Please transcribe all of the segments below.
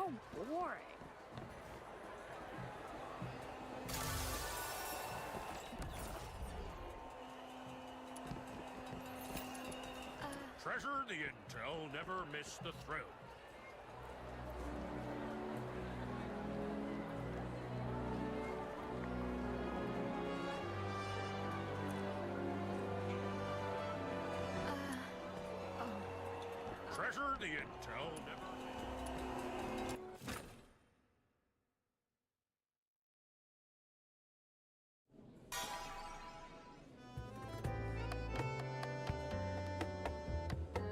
so boring. Treasure the intel, never miss the thrill. Treasure the intel, never...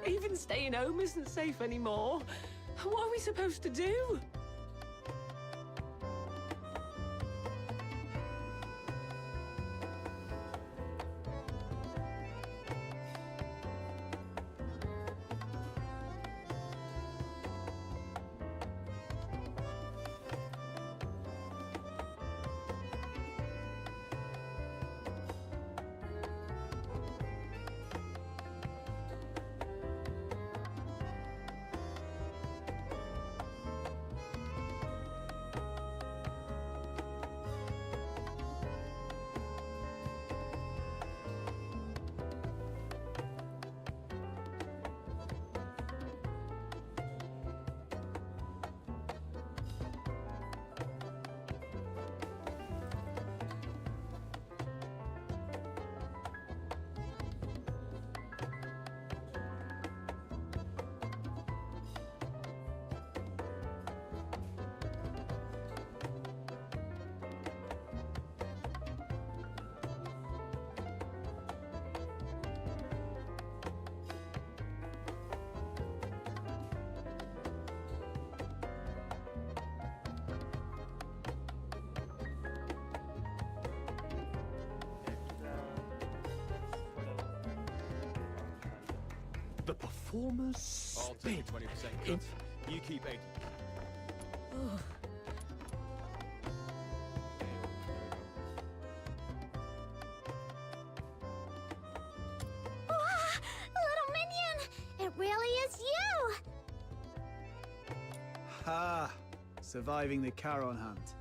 Even staying home isn't safe anymore. What are we supposed to do? The performer's I'll take a 20% cut. You keep 80. Little minion! It really is you! Ha! Surviving the Charon hunt.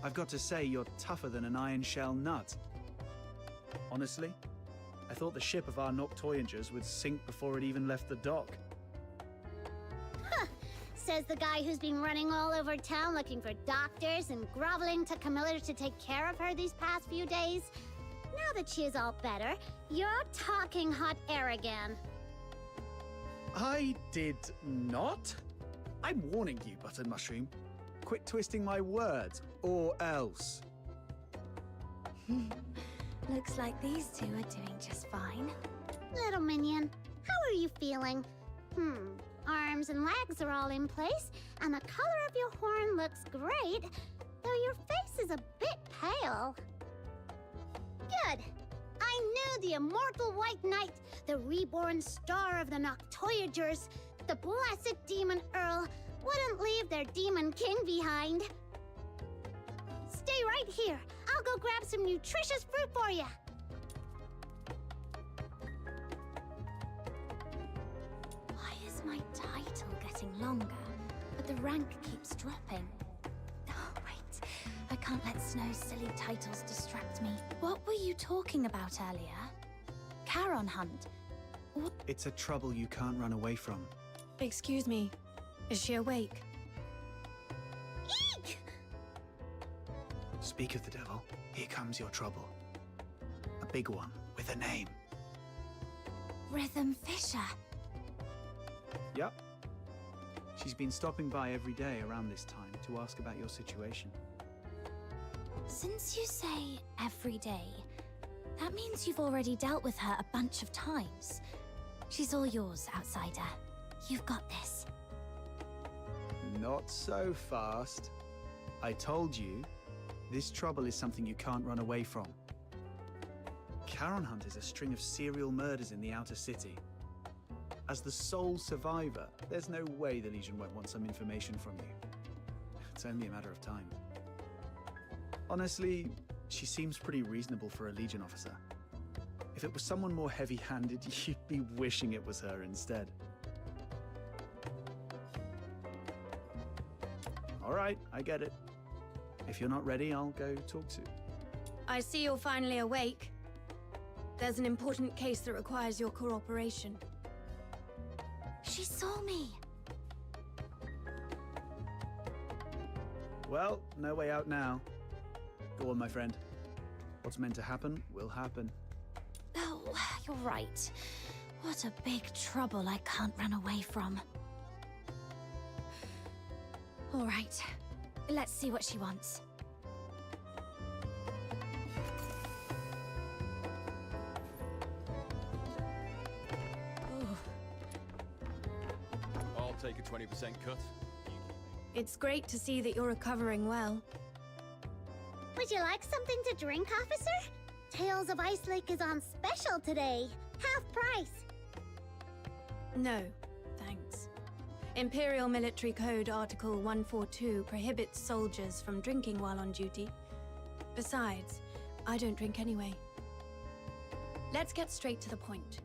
I've got to say, you're tougher than an iron shell nut. Honestly, I thought the ship of our Noctoyangers would sink before it even left the dock. Huh. Says the guy who's been running all over town looking for doctors and groveling to Camilla to take care of her these past few days. Now that she is all better, you're talking hot air again. I did not? I'm warning you, Button Mushroom. Quit twisting my words, or else. Looks like these two are doing just fine. Little minion, how are you feeling? Arms and legs are all in place, and the color of your horn looks great, though your face is a bit pale. Good. I knew the immortal White Knight, the reborn star of the Noctoyagers, the blessed Demon Earl, wouldn't leave their Demon King behind. Stay right here. I'll go grab some nutritious fruit for you. Why is my title getting longer, but the rank keeps dropping? Oh, wait. I can't let Snow's silly titles distract me. What were you talking about earlier? Charon hunt? What? It's a trouble you can't run away from. Excuse me. Is she awake? Eek! Speak of the devil, here comes your trouble. A big one, with a name. Rhythm Fisher. Yup. She's been stopping by every day around this time to ask about your situation. Since you say every day, that means you've already dealt with her a bunch of times. She's all yours, outsider. You've got this. Not so fast. I told you, this trouble is something you can't run away from. Charon Hunt is a string of serial murders in the outer city. As the sole survivor, there's no way the Legion won't want some information from you. It's only a matter of time. Honestly, she seems pretty reasonable for a Legion officer. If it was someone more heavy-handed, you'd be wishing it was her instead. I get it. If you're not ready, I'll go talk to. I see you're finally awake. There's an important case that requires your cooperation. She saw me. Well, no way out now. Go on, my friend. What's meant to happen will happen. Oh, you're right. What a big trouble I can't run away from. All right, let's see what she wants. I'll take a 20% cut. It's great to see that you're recovering well. Would you like something to drink, officer? Tales of Ice Lake is on special today. Half price. No, thanks. Imperial Military Code Article 142 prohibits soldiers from drinking while on duty. Besides, I don't drink anyway. Let's get straight to the point.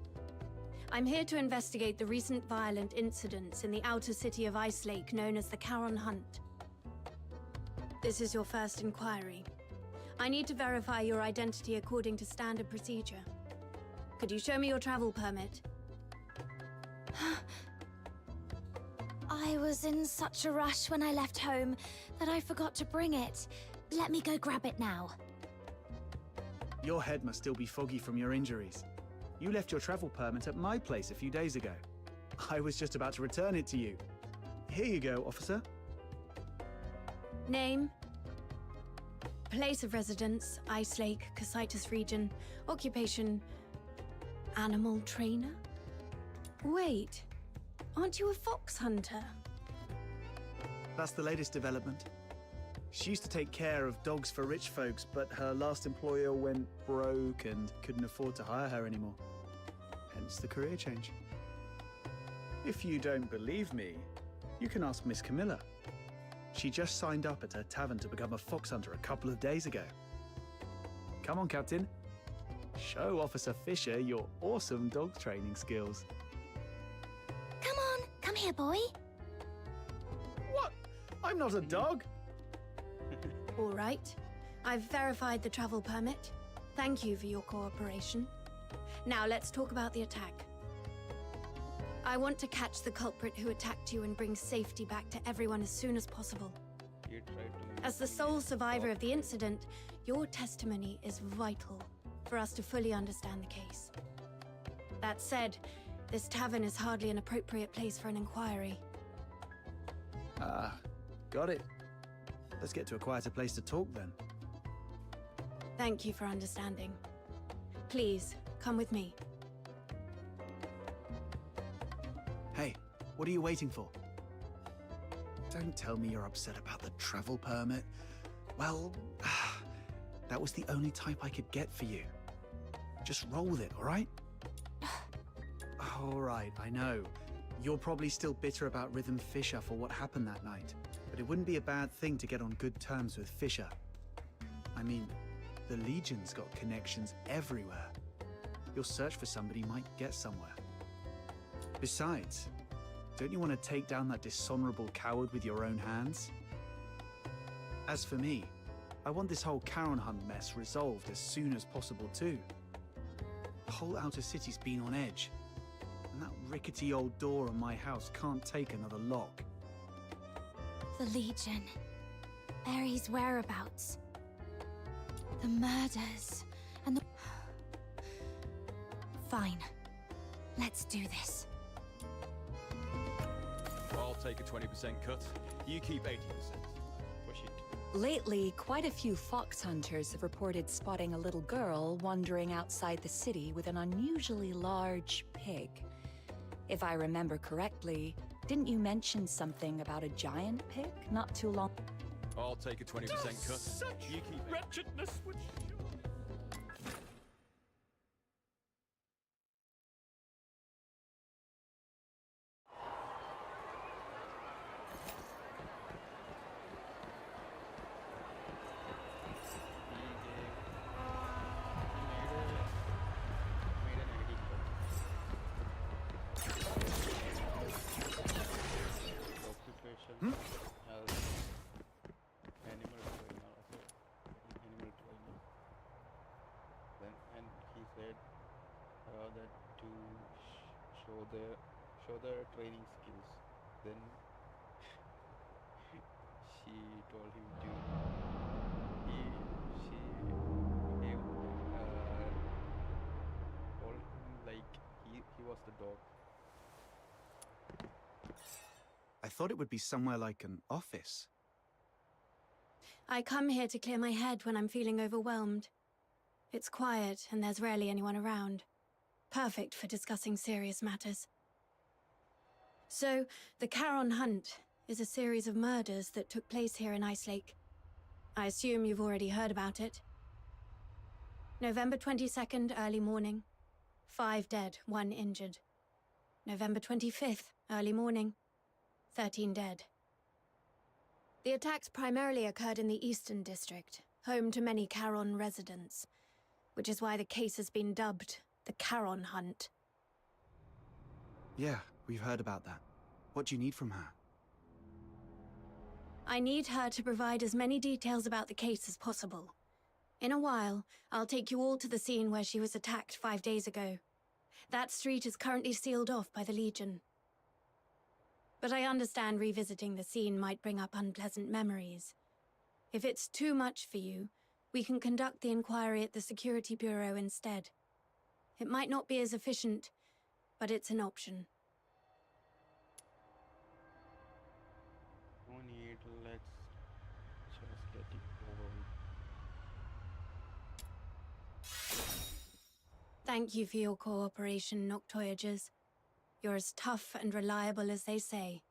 I'm here to investigate the recent violent incidents in the outer city of Ice Lake known as the Charon Hunt. This is your first inquiry. I need to verify your identity according to standard procedure. Could you show me your travel permit? I was in such a rush when I left home that I forgot to bring it. Let me go grab it now. Your head must still be foggy from your injuries. You left your travel permit at my place a few days ago. I was just about to return it to you. Here you go, officer. Name? Place of residence, Ice Lake, Cocytus region. Occupation, animal trainer? Wait, aren't you a fox hunter? That's the latest development. She used to take care of dogs for rich folks, but her last employer went broke and couldn't afford to hire her anymore. Hence the career change. If you don't believe me, you can ask Miss Camilla. She just signed up at her tavern to become a fox hunter a couple of days ago. Come on, Captain. Show Officer Fisher your awesome dog training skills. Come on, come here, boy. What? I'm not a dog. All right. I've verified the travel permit. Thank you for your cooperation. Now let's talk about the attack. I want to catch the culprit who attacked you and bring safety back to everyone as soon as possible. As the sole survivor of the incident, your testimony is vital for us to fully understand the case. That said, this tavern is hardly an appropriate place for an inquiry. Ah, got it. Let's get to a quieter place to talk then. Thank you for understanding. Please, come with me. Hey, what are you waiting for? Don't tell me you're upset about the travel permit. Well, that was the only type I could get for you. Just roll with it, all right? All right, I know. You're probably still bitter about Rhythm Fisher for what happened that night. But it wouldn't be a bad thing to get on good terms with Fisher. I mean, the Legion's got connections everywhere. Your search for somebody might get somewhere. Besides, don't you want to take down that dishonorable coward with your own hands? As for me, I want this whole Charon Hunt mess resolved as soon as possible too. The whole outer city's been on edge, and that rickety old door on my house can't take another lock. The Legion. Ares' whereabouts. The murders. And the... Fine. Let's do this. I'll take a 20% cut. You keep 80%. Push it. Lately, quite a few fox hunters have reported spotting a little girl wandering outside the city with an unusually large pig. If I remember correctly, didn't you mention something about a giant pig not too long? I'll take a 20% cut. Such You keep 80%. wretchedness which... that to show their training skills. Then she told him to she gave told him like he was the dog. I thought it would be somewhere like an office. I come here to clear my head when I'm feeling overwhelmed. It's quiet and there's rarely anyone around. Perfect for discussing serious matters. So, the Charon Hunt is a series of murders that took place here in Ice Lake. I assume you've already heard about it. November 22nd, early morning. 5 dead, 1 injured. November 25th, early morning. 13 dead. The attacks primarily occurred in the Eastern District, home to many Charon residents, which is why the case has been dubbed the Charon Hunt. Yeah, we've heard about that. What do you need from her? I need her to provide as many details about the case as possible. In a while, I'll take you all to the scene where she was attacked 5 days ago. That street is currently sealed off by the Legion. But I understand revisiting the scene might bring up unpleasant memories. If it's too much for you, we can conduct the inquiry at the Security Bureau instead. It might not be as efficient, but it's an option. No need, let's just get it over with. Thank you for your cooperation, Noctoyagers. You're as tough and reliable as they say.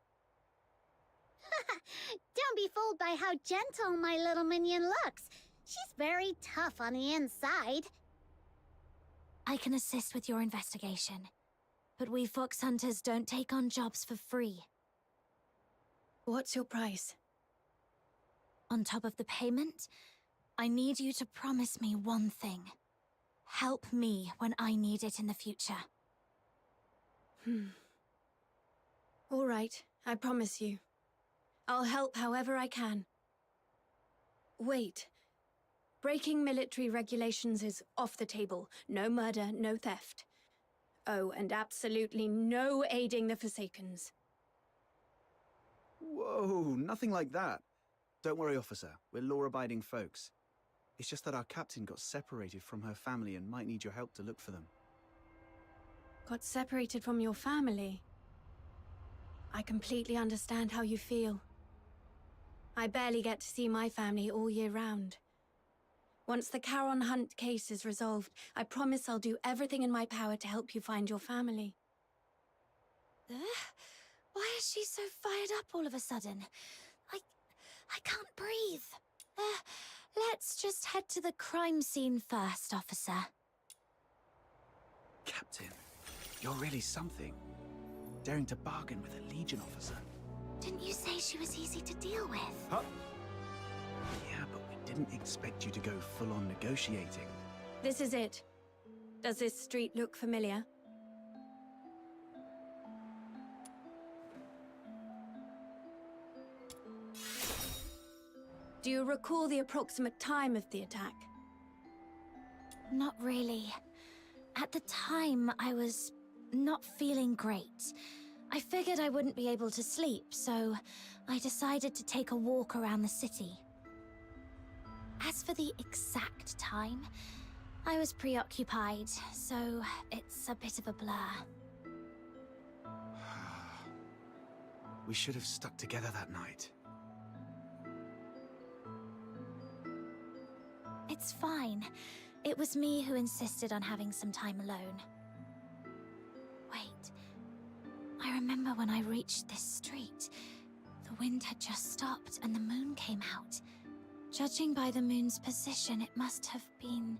Don't be fooled by how gentle my little minion looks. She's very tough on the inside. I can assist with your investigation, but we fox hunters don't take on jobs for free. What's your price? On top of the payment, I need you to promise me one thing. Help me when I need it in the future. All right, I promise you. I'll help however I can. Wait. Breaking military regulations is off the table. No murder, no theft. Oh, and absolutely no aiding the Forsakens. Whoa, nothing like that. Don't worry, officer. We're law-abiding folks. It's just that our captain got separated from her family and might need your help to look for them. Got separated from your family? I completely understand how you feel. I barely get to see my family all year round. Once the Charon Hunt case is resolved, I promise I'll do everything in my power to help you find your family. Why is she so fired up all of a sudden? I can't breathe. Let's just head to the crime scene first, officer. Captain, you're really something. Daring to bargain with a Legion officer. Didn't you say she was easy to deal with? Huh? Yeah, but we didn't expect you to go full-on negotiating. This is it. Does this street look familiar? Do you recall the approximate time of the attack? Not really. At the time, I was not feeling great. I figured I wouldn't be able to sleep, so I decided to take a walk around the city. As for the exact time, I was preoccupied, so it's a bit of a blur. We should have stuck together that night. It's fine. It was me who insisted on having some time alone. Wait. I remember when I reached this street. The wind had just stopped and the moon came out. Judging by the moon's position, it must have been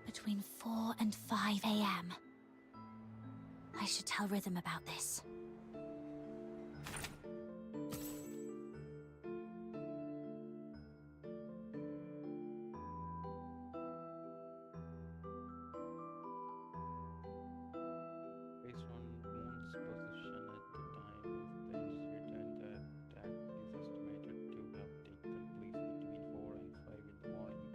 between 4 and 5 a.m. I should tell Rhythm about this. Based on Moon's position at the time of the incident, the attack is estimated to have taken place between 4 and 5 in the morning.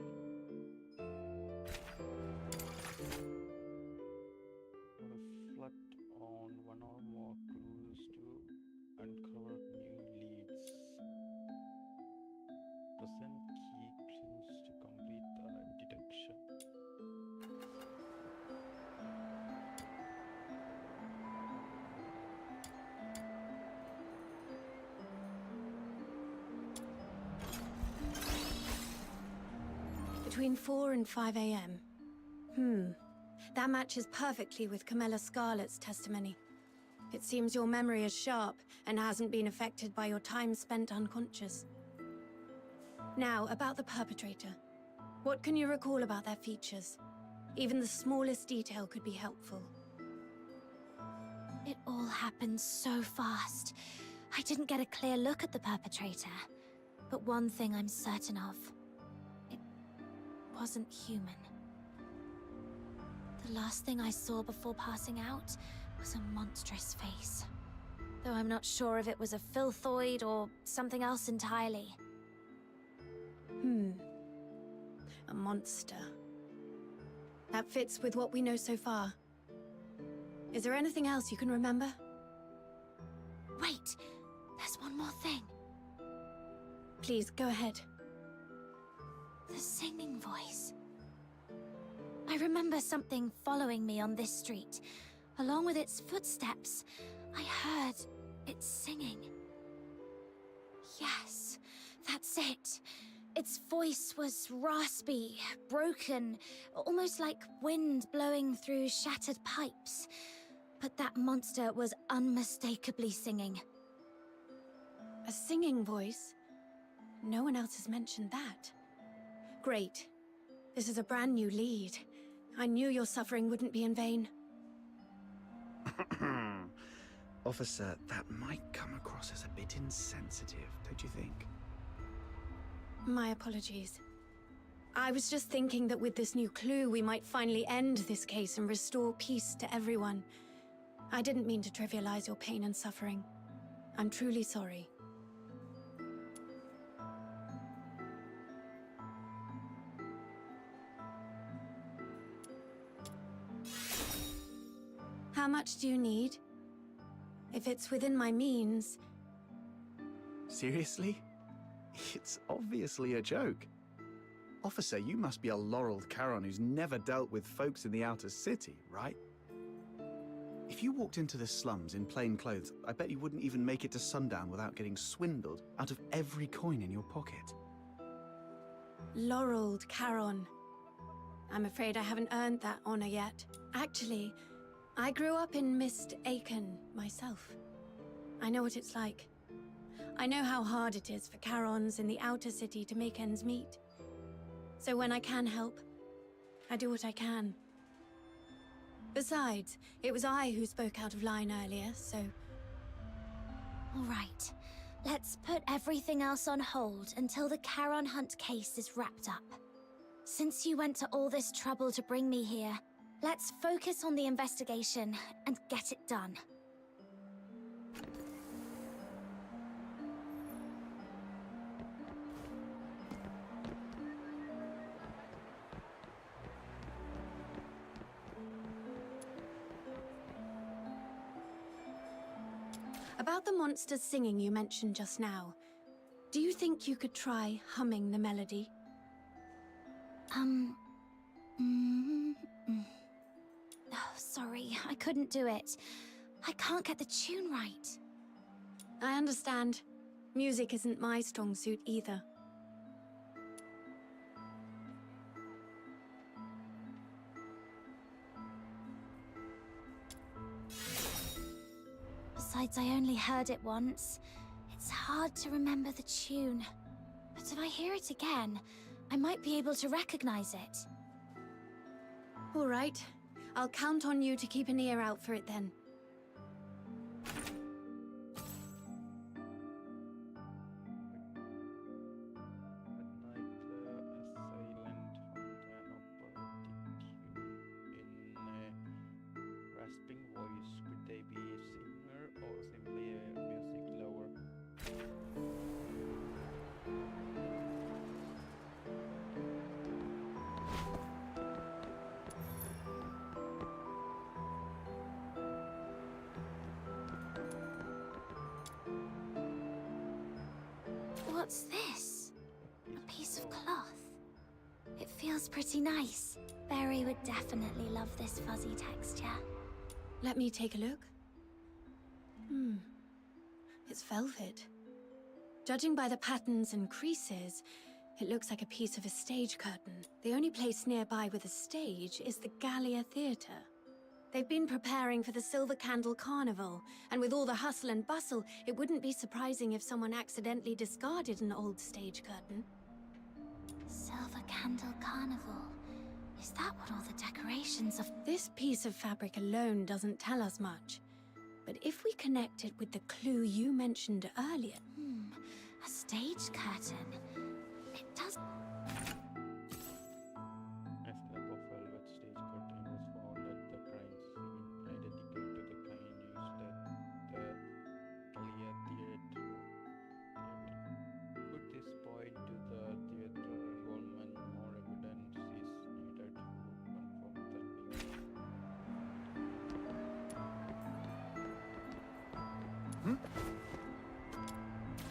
Between 4 and 5 a.m. That matches perfectly with Camilla Scarlet's testimony. It seems your memory is sharp and hasn't been affected by your time spent unconscious. Now, about the perpetrator. What can you recall about their features? Even the smallest detail could be helpful. It all happened so fast. I didn't get a clear look at the perpetrator. But one thing I'm certain of. It wasn't human. The last thing I saw before passing out was a monstrous face. Though I'm not sure if it was a filthoid or something else entirely. A monster. That fits with what we know so far. Is there anything else you can remember? Wait, there's one more thing. Please, go ahead. The singing voice. I remember something following me on this street. Along with its footsteps, I heard it singing. Yes, that's it. Its voice was raspy, broken, almost like wind blowing through shattered pipes. But that monster was unmistakably singing. A singing voice? No one else has mentioned that. Great. This is a brand new lead. I knew your suffering wouldn't be in vain. Officer, that might come across as a bit insensitive, don't you think? My apologies. I was just thinking that with this new clue, we might finally end this case and restore peace to everyone. I didn't mean to trivialize your pain and suffering. I'm truly sorry. How much do you need? If it's within my means... Seriously? It's obviously a joke. Officer, you must be a laureled Charon who's never dealt with folks in the outer city, right? If you walked into the slums in plain clothes, I bet you wouldn't even make it to sundown without getting swindled out of every coin in your pocket. Laureled Charon. I'm afraid I haven't earned that honor yet. Actually, I grew up in Mist Aiken myself. I know what it's like. I know how hard it is for Charons in the outer city to make ends meet. So when I can help, I do what I can. Besides, it was I who spoke out of line earlier, so... All right. Let's put everything else on hold until the Charon Hunt case is wrapped up. Since you went to all this trouble to bring me here, let's focus on the investigation and get it done. About the monster's singing you mentioned just now, do you think you could try humming the melody? Oh, sorry, I couldn't do it. I can't get the tune right. I understand. Music isn't my strong suit either. Besides, I only heard it once. It's hard to remember the tune. But if I hear it again, I might be able to recognize it. All right. I'll count on you to keep an ear out for it then. Rasping voice, could they be a singer or simply a music lover? What's this? A piece of cloth. It feels pretty nice. Barry would definitely love this fuzzy texture. Let me take a look. It's velvet. Judging by the patterns and creases, It looks like a piece of a stage curtain. The only place nearby with a stage is the Gallia Theatre. They've been preparing for the Silver Candle Carnival, and with all the hustle and bustle, it wouldn't be surprising if someone accidentally discarded an old stage curtain. Silver Candle Carnival. Is that what all the decorations of... This piece of fabric alone doesn't tell us much. But if we connect it with the clue you mentioned earlier... a stage curtain. It does... A slab of velvet stage curtain was found at the crime scene, identical to the kind used at the Gallia Theatre. Could this point to the theatre involvement? More evidence is needed to confirm the news.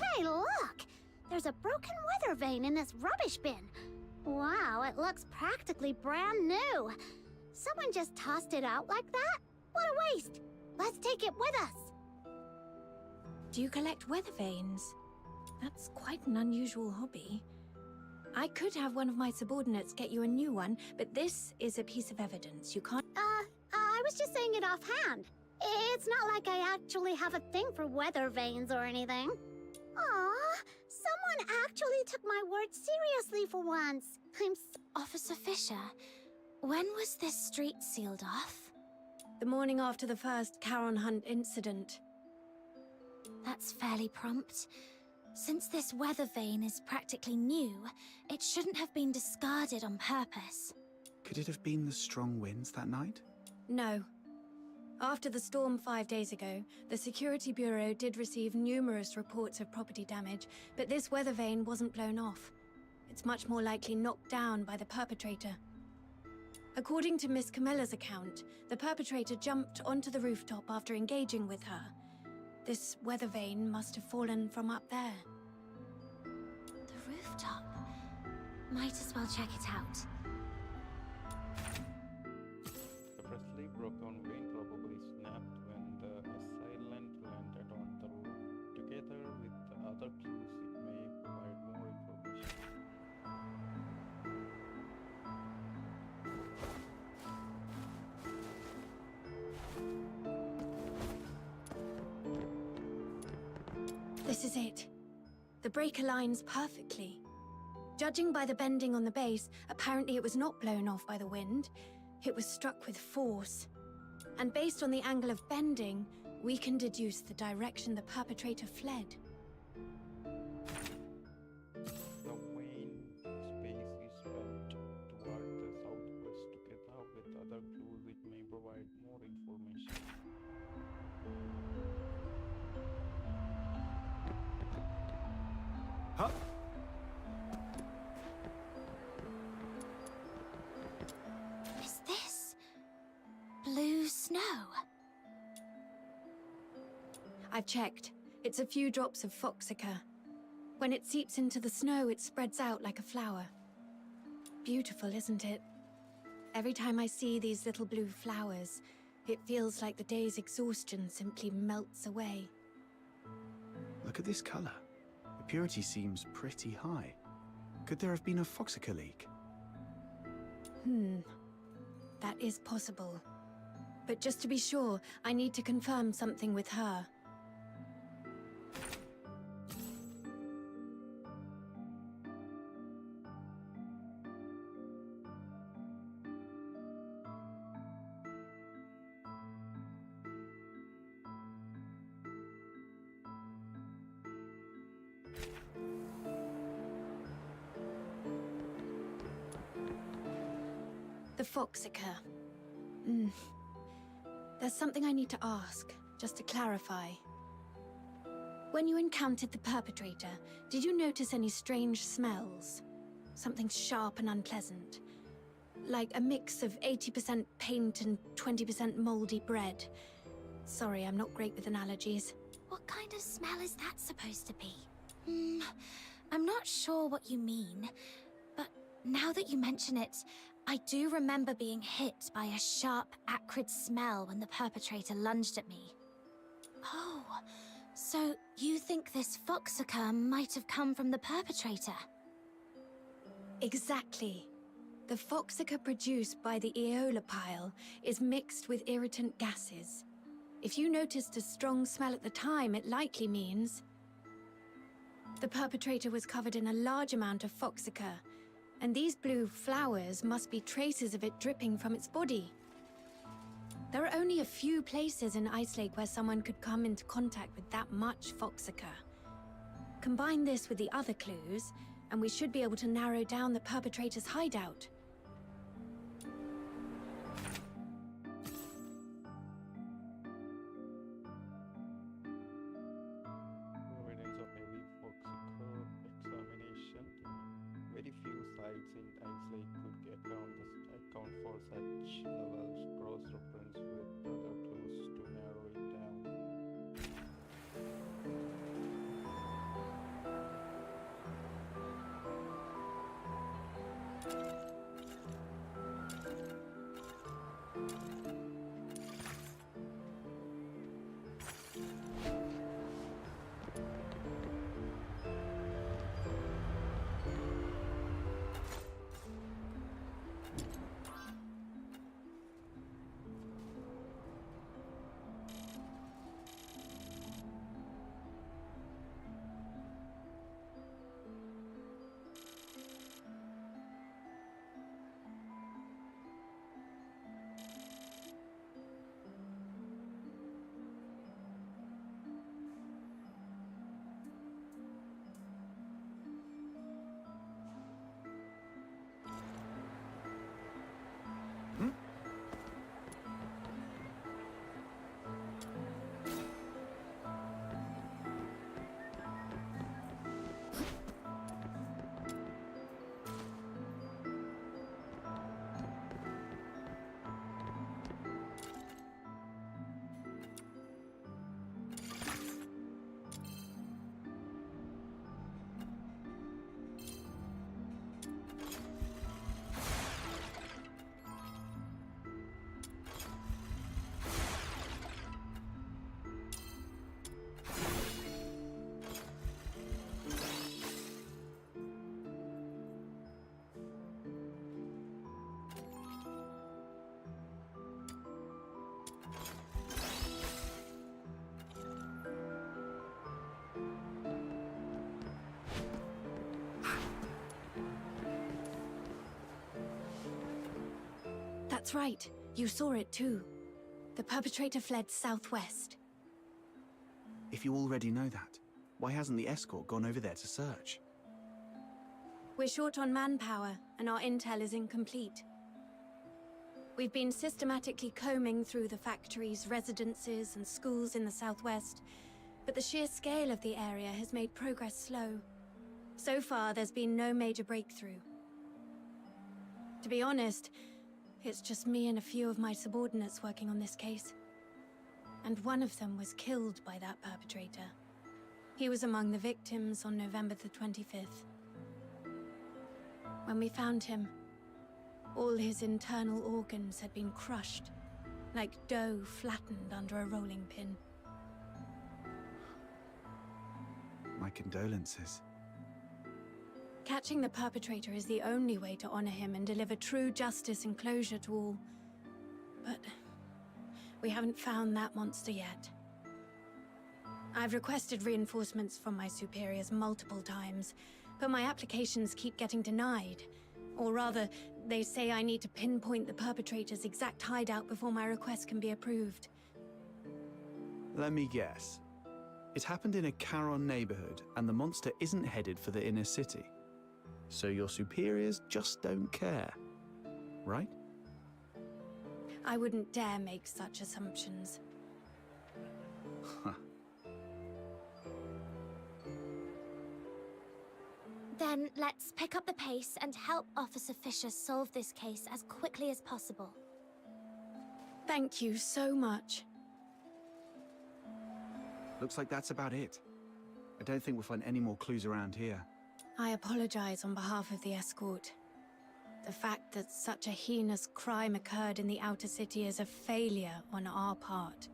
Hey, look! There's a broken weather vane in this rubbish bin. Wow, it looks practically brand new. Someone just tossed it out like that? What a waste! Let's take it with us. Do you collect weather vanes? That's quite an unusual hobby. I could have one of my subordinates get you a new one, but this is a piece of evidence. You can't... I was just saying it offhand. It's not like I actually have a thing for weather vanes or anything. Aw, someone actually took my word seriously for once. Officer Fisher, when was this street sealed off? The morning after the first Charon Hunt incident. That's fairly prompt. Since this weather vane is practically new, it shouldn't have been discarded on purpose. Could it have been the strong winds that night? No. After the storm 5 days ago, the Security Bureau did receive numerous reports of property damage, but this weather vane wasn't blown off. It's much more likely knocked down by the perpetrator. According to Miss Camilla's account, the perpetrator jumped onto the rooftop after engaging with her. This weather vane must have fallen from up there. The rooftop? Might as well check it out. The freshly broken vane probably snapped when the assailant landed on the roof. Together with the other clues, it may provide more information. This is it. The break aligns perfectly. Judging by the bending on the base, apparently it was not blown off by the wind. It was struck with force. And based on the angle of bending, we can deduce the direction the perpetrator fled. The vane space is bent toward the southwest. Together with other clues, it may provide more information. Huh? Is this... blue snow? I've checked. It's a few drops of foxica. When it seeps into the snow, it spreads out like a flower. Beautiful, isn't it? Every time I see these little blue flowers, it feels like the day's exhaustion simply melts away. Look at this color. The purity seems pretty high. Could there have been a foxica leak? That is possible. But just to be sure, I need to confirm something with her. The foxica. There's something I need to ask, just to clarify. When you encountered the perpetrator, did you notice any strange smells? Something sharp and unpleasant? Like a mix of 80% paint and 20% moldy bread. Sorry, I'm not great with analogies. What kind of smell is that supposed to be? I'm not sure what you mean, but now that you mention it, I do remember being hit by a sharp, acrid smell when the perpetrator lunged at me. Oh, so you think this foxica might have come from the perpetrator? Exactly. The foxica produced by the Aeola pile is mixed with irritant gases. If you noticed a strong smell at the time, it likely means the perpetrator was covered in a large amount of foxica, and these blue flowers must be traces of it dripping from its body. There are only a few places in Ice Lake where someone could come into contact with that much foxica. Combine this with the other clues, and we should be able to narrow down the perpetrator's hideout. Evidence of heavy foxicle examination. Very few sites in Ice Lake could account for such levels. Cross-reference with other clues to narrow it down. That's right. You saw it too. The perpetrator fled southwest. If you already know that, why hasn't the escort gone over there to search? We're short on manpower, and our intel is incomplete. We've been systematically combing through the factories, residences, and schools in the southwest, but the sheer scale of the area has made progress slow. So far, there's been no major breakthrough. To be honest, it's just me and a few of my subordinates working on this case. And one of them was killed by that perpetrator. He was among the victims on November the 25th. When we found him, all his internal organs had been crushed, like dough flattened under a rolling pin. My condolences. Catching the perpetrator is the only way to honor him and deliver true justice and closure to all. But we haven't found that monster yet. I've requested reinforcements from my superiors multiple times, but my applications keep getting denied. Or rather, they say I need to pinpoint the perpetrator's exact hideout before my request can be approved. Let me guess. It happened in a Charon neighborhood, and the monster isn't headed for the inner city. So your superiors just don't care, right? I wouldn't dare make such assumptions. Then let's pick up the pace and help Officer Fisher solve this case as quickly as possible. Thank you so much. Looks like that's about it. I don't think we'll find any more clues around here. I apologize on behalf of the escort. The fact that such a heinous crime occurred in the outer city is a failure on our part.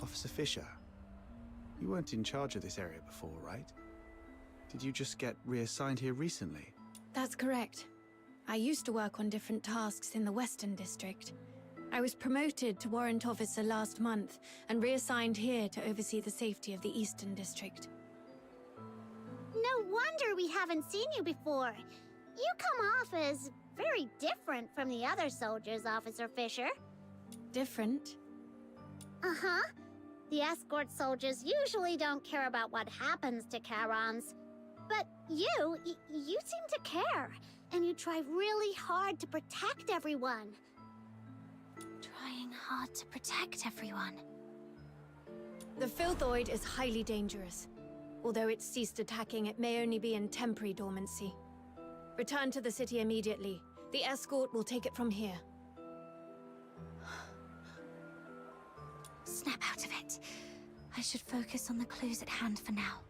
Officer Fisher, you weren't in charge of this area before, right? Did you just get reassigned here recently? That's correct. I used to work on different tasks in the Western District. I was promoted to Warrant Officer last month and reassigned here to oversee the safety of the Eastern District. No wonder we haven't seen you before. You come off as very different from the other soldiers, Officer Fisher. Different? Uh-huh. The escort soldiers usually don't care about what happens to Charons. But you seem to care, and you try really hard to protect everyone. Trying hard to protect everyone. The Filthoid is highly dangerous. Although it's ceased attacking, it may only be in temporary dormancy. Return to the city immediately. The escort will take it from here. Snap out of it. I should focus on the clues at hand for now.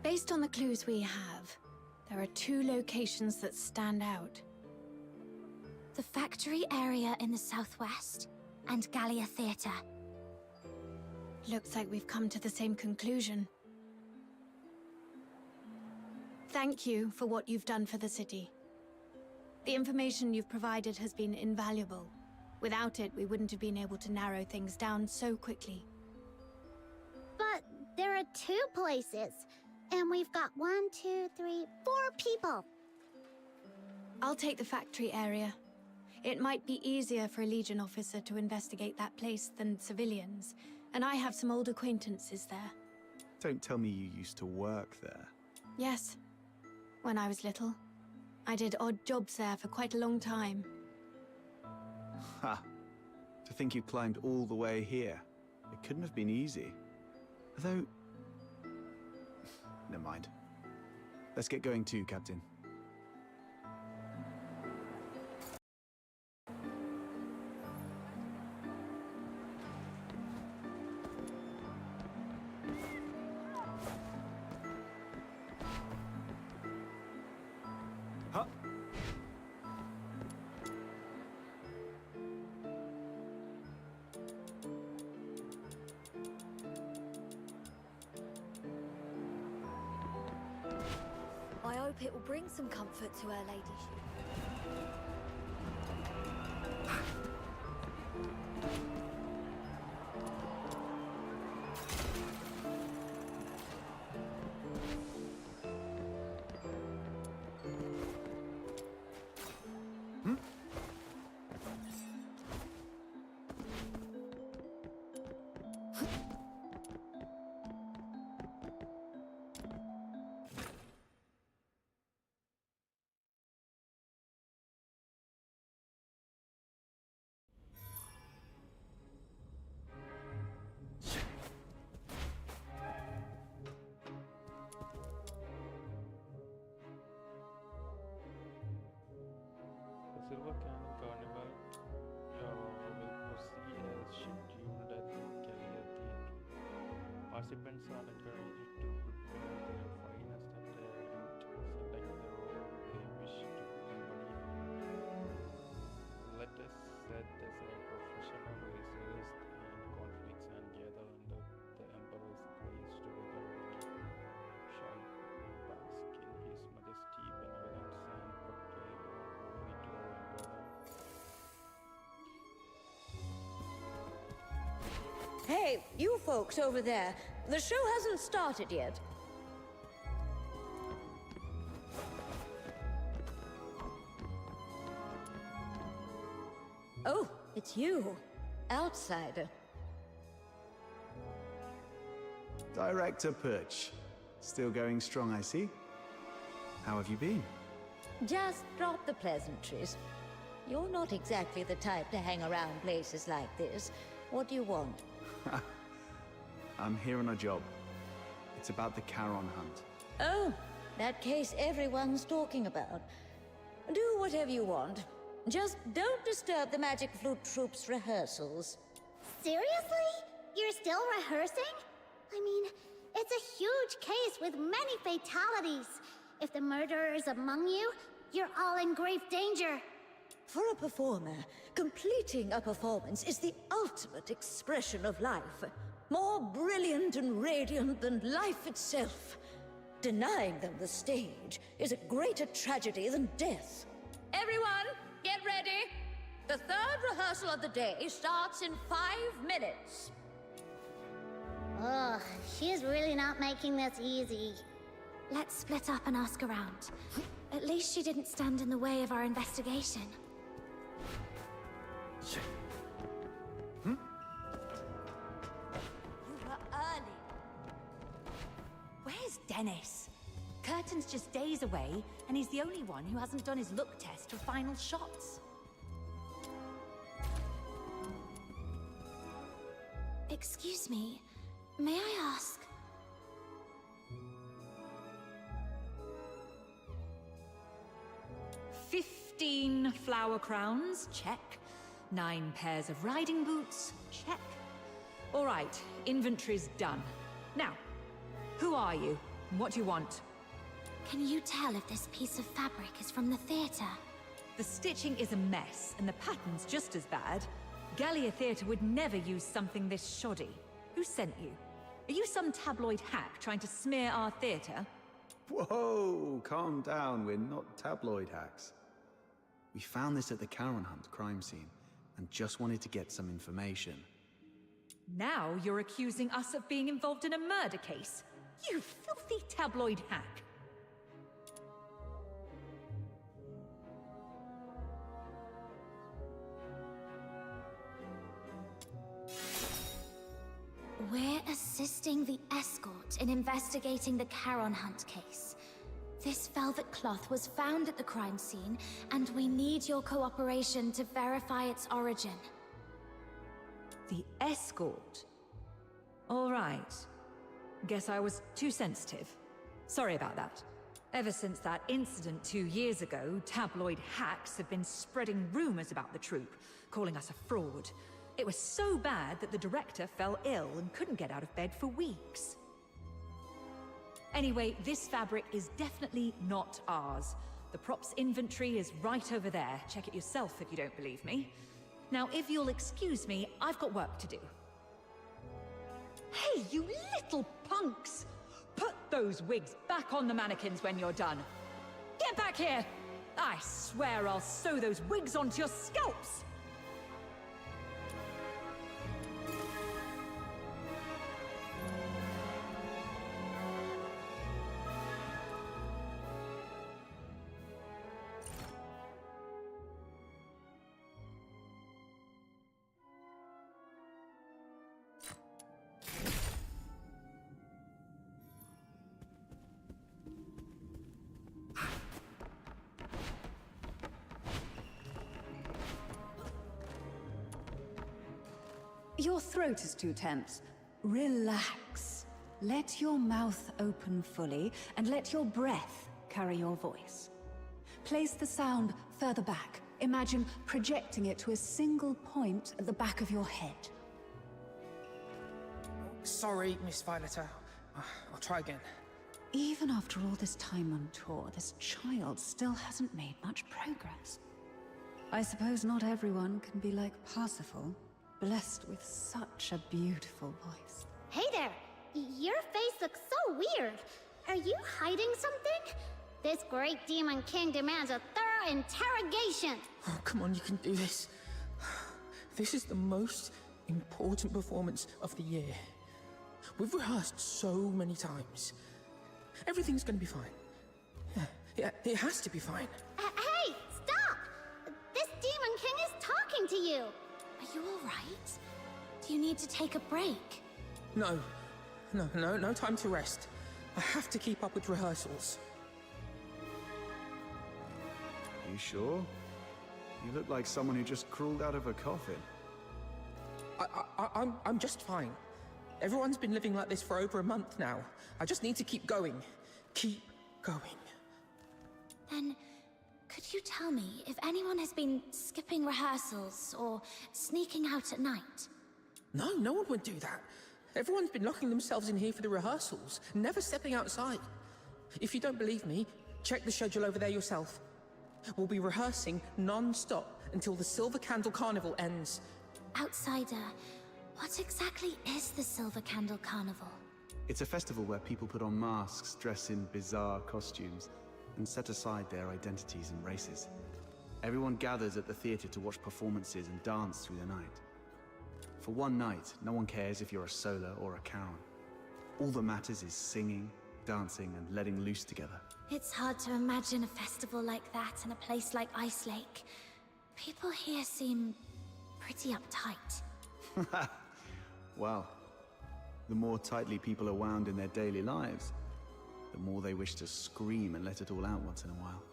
Based on the clues we have, there are 2 locations that stand out. The factory area in the southwest, and Gallia Theatre. Looks like we've come to the same conclusion. Thank you for what you've done for the city. The information you've provided has been invaluable. Without it, we wouldn't have been able to narrow things down so quickly. But there are 2 places, and we've got 1, 2, 3, 4 people. I'll take the factory area. It might be easier for a Legion officer to investigate that place than civilians, and I have some old acquaintances there. Don't tell me you used to work there. Yes. When I was little. I did odd jobs there for quite a long time. Ha! To think you climbed all the way here. It couldn't have been easy. Although... Never mind. Let's get going too, Captain. Huh? I hope it will bring some comfort to her ladyship. The Silver Cannon Carnival will proceed as scheduled at the Gallia Theatre. Participants are encouraged to prepare their finest attire and select the role they wish to play. Hey, you folks over there. The show hasn't started yet. Oh, it's you. Outsider. Director Putch. Still going strong, I see. How have you been? Just drop the pleasantries. You're not exactly the type to hang around places like this. What do you want? I'm here on a job. It's about the Charon hunt. Oh, that case everyone's talking about. Do whatever you want. Just don't disturb the Magic Flute Troop's rehearsals. Seriously? You're still rehearsing? I mean, it's a huge case with many fatalities. If the murderer is among you, you're all in grave danger. For a performer, completing a performance is the ultimate expression of life. More brilliant and radiant than life itself. Denying them the stage is a greater tragedy than death. Everyone, get ready! The third rehearsal of the day starts in 5 minutes. Ugh, she's really not making this easy. Let's split up and ask around. At least she didn't stand in the way of our investigation. You were early. Where's Dennis? Curtain's just days away, and he's the only one who hasn't done his look test for final shots. Excuse me, may I ask? "15 flower crowns, check. 9 pairs of riding boots, check. All right, inventory's done. Now, who are you? What do you want? Can you tell if this piece of fabric is from the theater? The stitching is a mess, and the pattern's just as bad. Gallia Theatre would never use something this shoddy. Who sent you? Are you some tabloid hack trying to smear our theatre? Whoa, calm down. We're not tabloid hacks. We found this at the Charon hunt crime scene, and just wanted to get some information. Now you're accusing us of being involved in a murder case. You filthy tabloid hack. We're assisting the escort in investigating the Charon hunt case. This velvet cloth was found at the crime scene, and we need your cooperation to verify its origin. The escort? All right. Guess I was too sensitive. Sorry about that. Ever since that incident 2 years ago, tabloid hacks have been spreading rumors about the troupe, calling us a fraud. It was so bad that the director fell ill and couldn't get out of bed for weeks. Anyway, this fabric is definitely not ours. The props inventory is right over there. Check it yourself if you don't believe me. Now, if you'll excuse me, I've got work to do. Hey, you little punks! Put those wigs back on the mannequins when you're done. Get back here! I swear I'll sew those wigs onto your scalps! Your throat is too tense. Relax. Let your mouth open fully, and let your breath carry your voice. Place the sound further back. Imagine projecting it to a single point at the back of your head. Sorry, Miss Violetta. I'll try again. Even after all this time on tour, this child still hasn't made much progress. I suppose not everyone can be like Parsifal, blessed with such a beautiful voice. Hey there! Your face looks so weird. Are you hiding something? This great demon king demands a thorough interrogation. Oh, come on, you can do this. This is the most important performance of the year. We've rehearsed so many times. Everything's gonna be fine. Yeah, it has to be fine. Hey, stop! This Demon King is talking to you! Are you all right? Do you need to take a break? No time to rest. I have to keep up with rehearsals. You sure? You look like someone who just crawled out of a coffin. I'm just fine. Everyone's been living like this for over a month now. I just need to keep going. Keep going. Then, could you tell me if anyone has been skipping rehearsals or sneaking out at night? No one would do that. Everyone's been locking themselves in here for the rehearsals, never stepping outside. If you don't believe me, check the schedule over there yourself. We'll be rehearsing non-stop until the Silver Candle Carnival ends. Outsider, what exactly is the Silver Candle Carnival? It's a festival where people put on masks, dress in bizarre costumes, and set aside their identities and races. Everyone gathers at the theater to watch performances and dance through the night. For one night, no one cares if you're a Solar or a Charon. All that matters is singing, dancing, and letting loose together. It's hard to imagine a festival like that in a place like Ice Lake. People here seem pretty uptight. Well, the more tightly people are wound in their daily lives, the more they wish to scream and let it all out once in a while.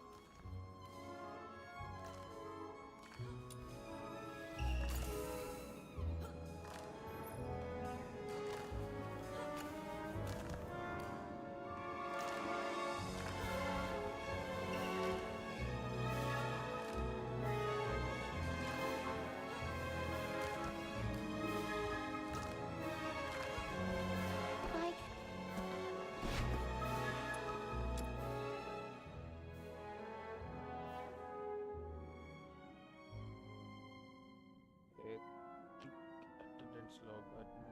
Attendance log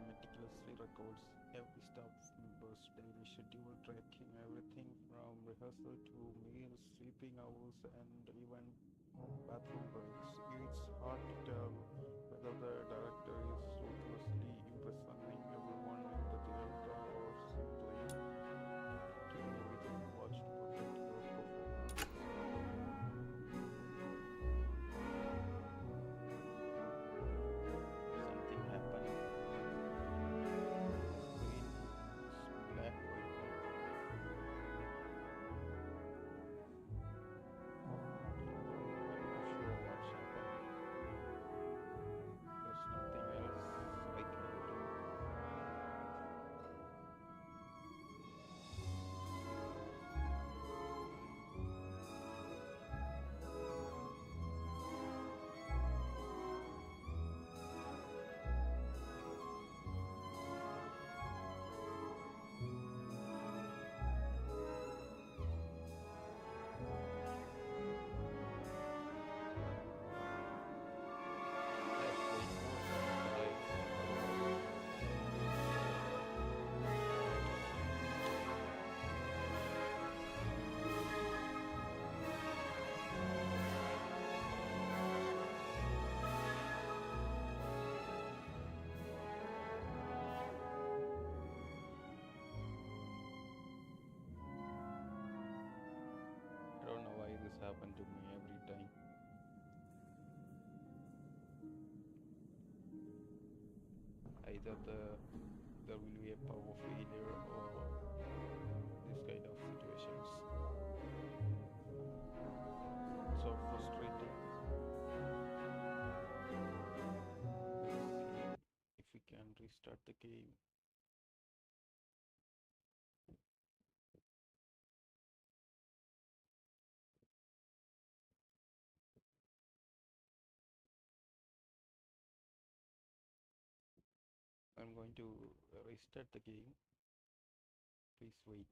meticulously records every staff member's daily schedule, tracking everything from rehearsal to meals, sleeping hours, and even bathroom breaks. It's hard to tell whether the director is ruthlessly imprisoning everyone in the theater or simply killing everything watched to protect your performance. Something happened. Screen is black right now. I'm not sure what's happened. There's nothing else I can do. I don't know why this happened to me every time. Either there will be a power failure or this kind of situations. So frustrating. Let's see if we can restart the game. I'm going to restart the game. Please wait.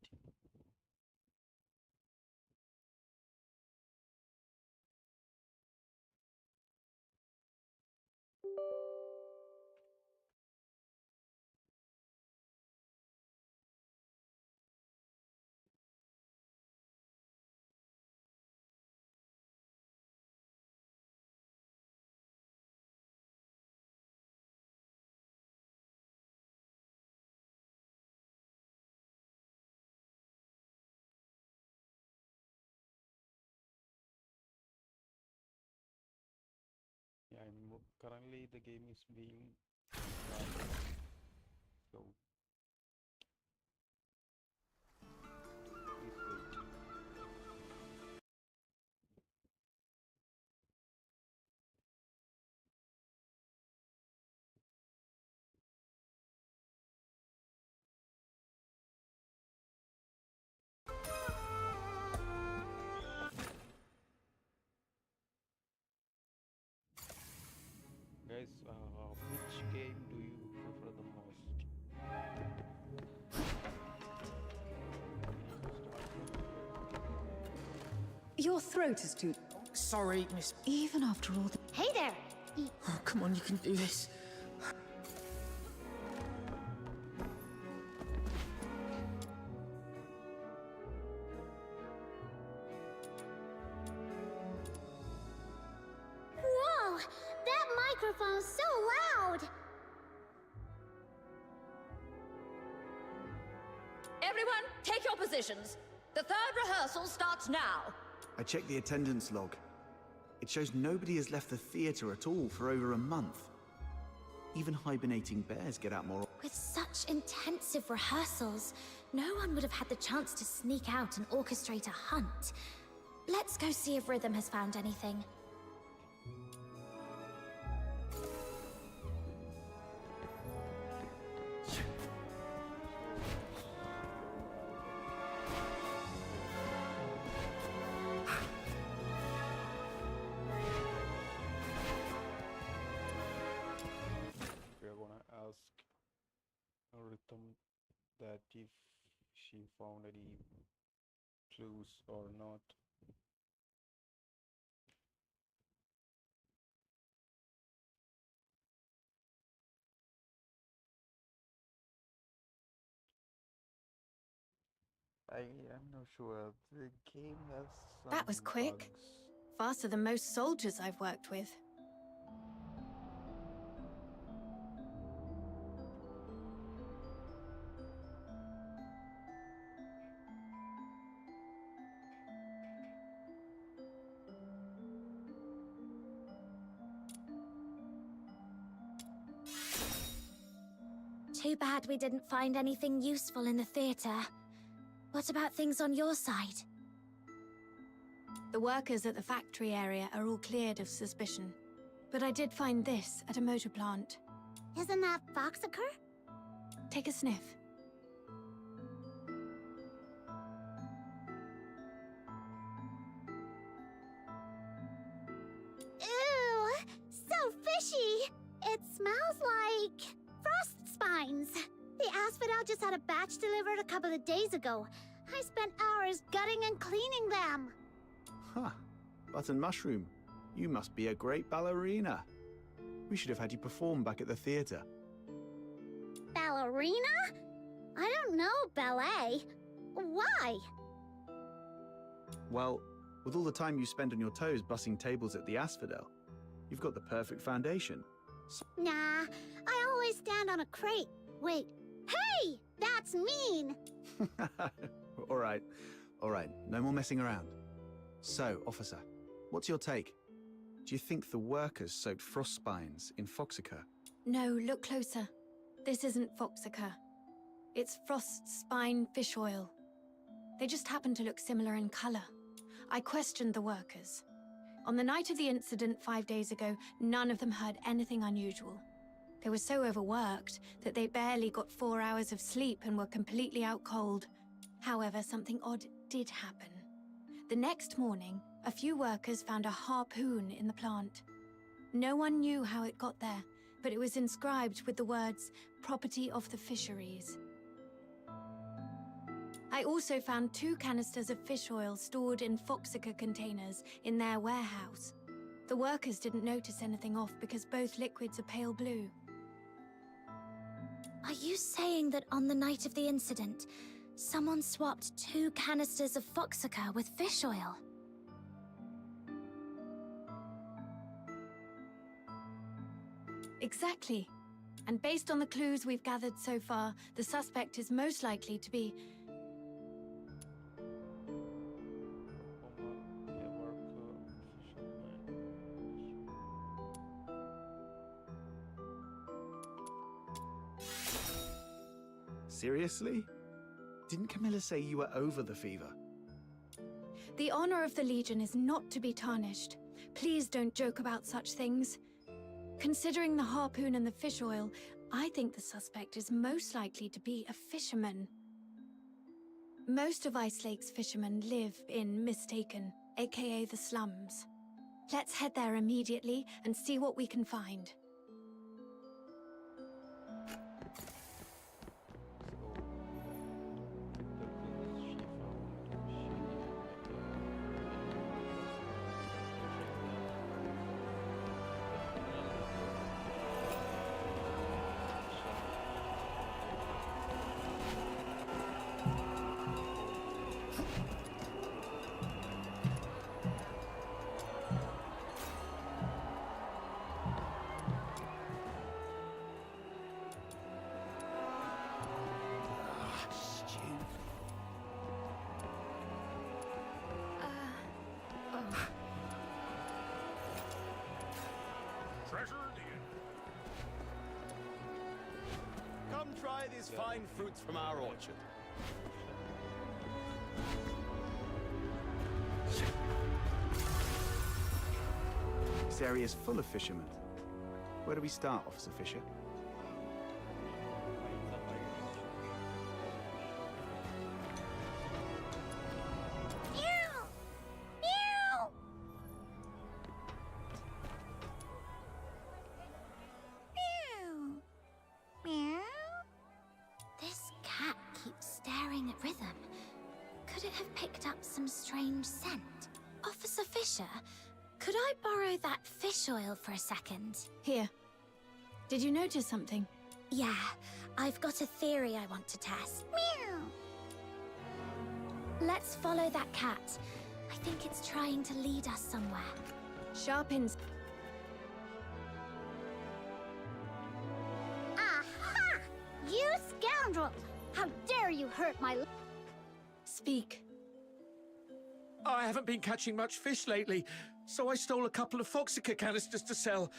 currently the game is being started. So please wait. Guys, which game do you prefer the most? Your throat is too... Sorry, Miss... Even after all the... Hey there! Oh, come on, you can do this. Whoa! That microphone's so loud! Everyone, take your positions. The third rehearsal starts now. I checked the attendance log. It shows nobody has left the theatre at all for over a month. Even hibernating bears get out more. With such intensive rehearsals, no one would have had the chance to sneak out and orchestrate a hunt. Let's go see if Rhythm has found anything. We are gonna ask Rhythm that if she found any clues or not. I am not sure. The game has some That was quick. bugs. Faster than most soldiers I've worked with. Too bad we didn't find anything useful in the theater. What about things on your side? The workers at the factory area are all cleared of suspicion. But I did find this at a motor plant. Isn't that Foxacre? Take a sniff. Ew! So fishy! It smells like... frost spines. The asphodel just had a batch delivered a couple of days ago. I spent hours gutting and cleaning them. Huh. Button Mushroom, you must be a great ballerina. We should have had you perform back at the theatre. Ballerina? I don't know ballet. Why? Well, with all the time you spend on your toes bussing tables at the Asphodel, you've got the perfect foundation. Nah, I always stand on a crate. Wait, hey! That's mean! All right, no more messing around. So, officer, what's your take? Do you think the workers soaked frost spines in Foxacre? No, look closer. This isn't Foxacre. It's frost spine fish oil. They just happen to look similar in color. I questioned the workers. On the night of the incident 5 days ago, none of them heard anything unusual. They were so overworked that they barely got 4 hours of sleep and were completely out cold. However, something odd did happen. The next morning, a few workers found a harpoon in the plant. No one knew how it got there, but it was inscribed with the words, "Property of the Fisheries." I also found 2 canisters of fish oil stored in Foxacre containers in their warehouse. The workers didn't notice anything off because both liquids are pale blue. Are you saying that on the night of the incident, someone swapped 2 canisters of Foxacre with fish oil? Exactly. And based on the clues we've gathered so far, the suspect is most likely to be... Seriously? Didn't Camilla say you were over the fever? The honor of the Legion is not to be tarnished. Please don't joke about such things. Considering the harpoon and the fish oil, I think the suspect is most likely to be a fisherman. Most of Ice Lake's fishermen live in Mistaken, aka the slums. Let's head there immediately and see what we can find. Treasure the Come try these fine fruits from our orchard. This area is full of fishermen. Where do we start, Officer Fisher? This cat keeps staring at Rhythm. Could it have picked up some strange scent? Officer Fisher, could I borrow that fish oil for a second? Here. Did you notice something? Yeah, I've got a theory I want to test. Meow! Let's follow that cat. I think it's trying to lead us somewhere. Sharpens. Aha! You scoundrel! How dare you hurt my... Speak. I haven't been catching much fish lately, so I stole a couple of Foxica canisters to sell.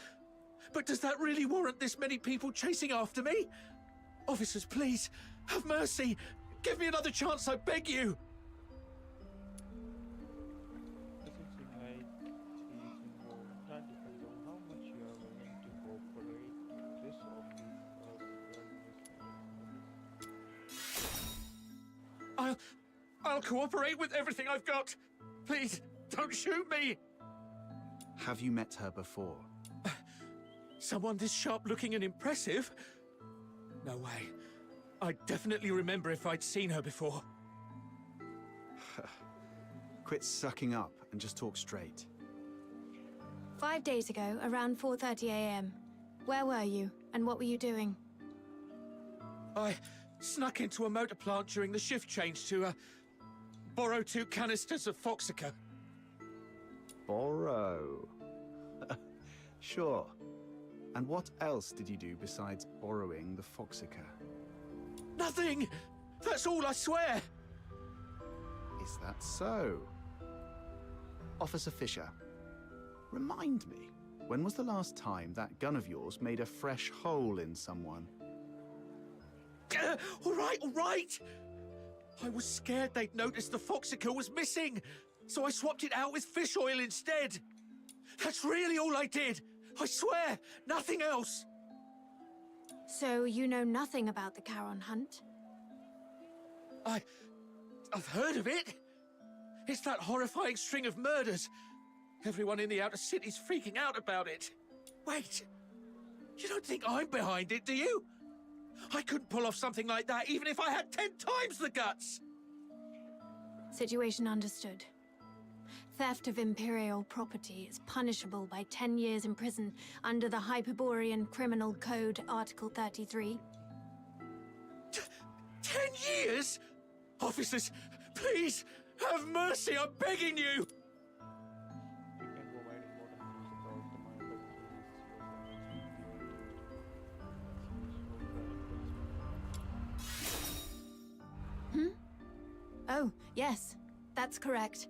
But does that really warrant this many people chasing after me? Officers, please, have mercy. Give me another chance, I beg you. Doesn't seem like he's involved. That depends on how much you are willing to cooperate. This office I'll cooperate with everything I've got. Please, don't shoot me. Have you met her before? Someone this sharp-looking and impressive? No way. I'd definitely remember if I'd seen her before. Quit sucking up and just talk straight. 5 days ago, around 4:30 a.m. Where were you, and what were you doing? I snuck into a motor plant during the shift change to, borrow 2 canisters of Foxica. Borrow? Sure. And what else did you do besides borrowing the Foxica? Nothing! That's all, I swear! Is that so? Officer Fisher, remind me, when was the last time that gun of yours made a fresh hole in someone? All right! I was scared they'd noticed the Foxica was missing, so I swapped it out with fish oil instead. That's really all I did! I swear, nothing else! So you know nothing about the Charon hunt? I've heard of it. It's that horrifying string of murders. Everyone in the outer city's freaking out about it. Wait, you don't think I'm behind it, do you? I couldn't pull off something like that even if I had 10 times the guts! Situation understood. Theft of Imperial property is punishable by 10 years in prison under the Hyperborean Criminal Code, Article 33. 10 years? Officers, please, have mercy, I'm begging you! you can provide important news about the murder case. Oh, yes, that's correct.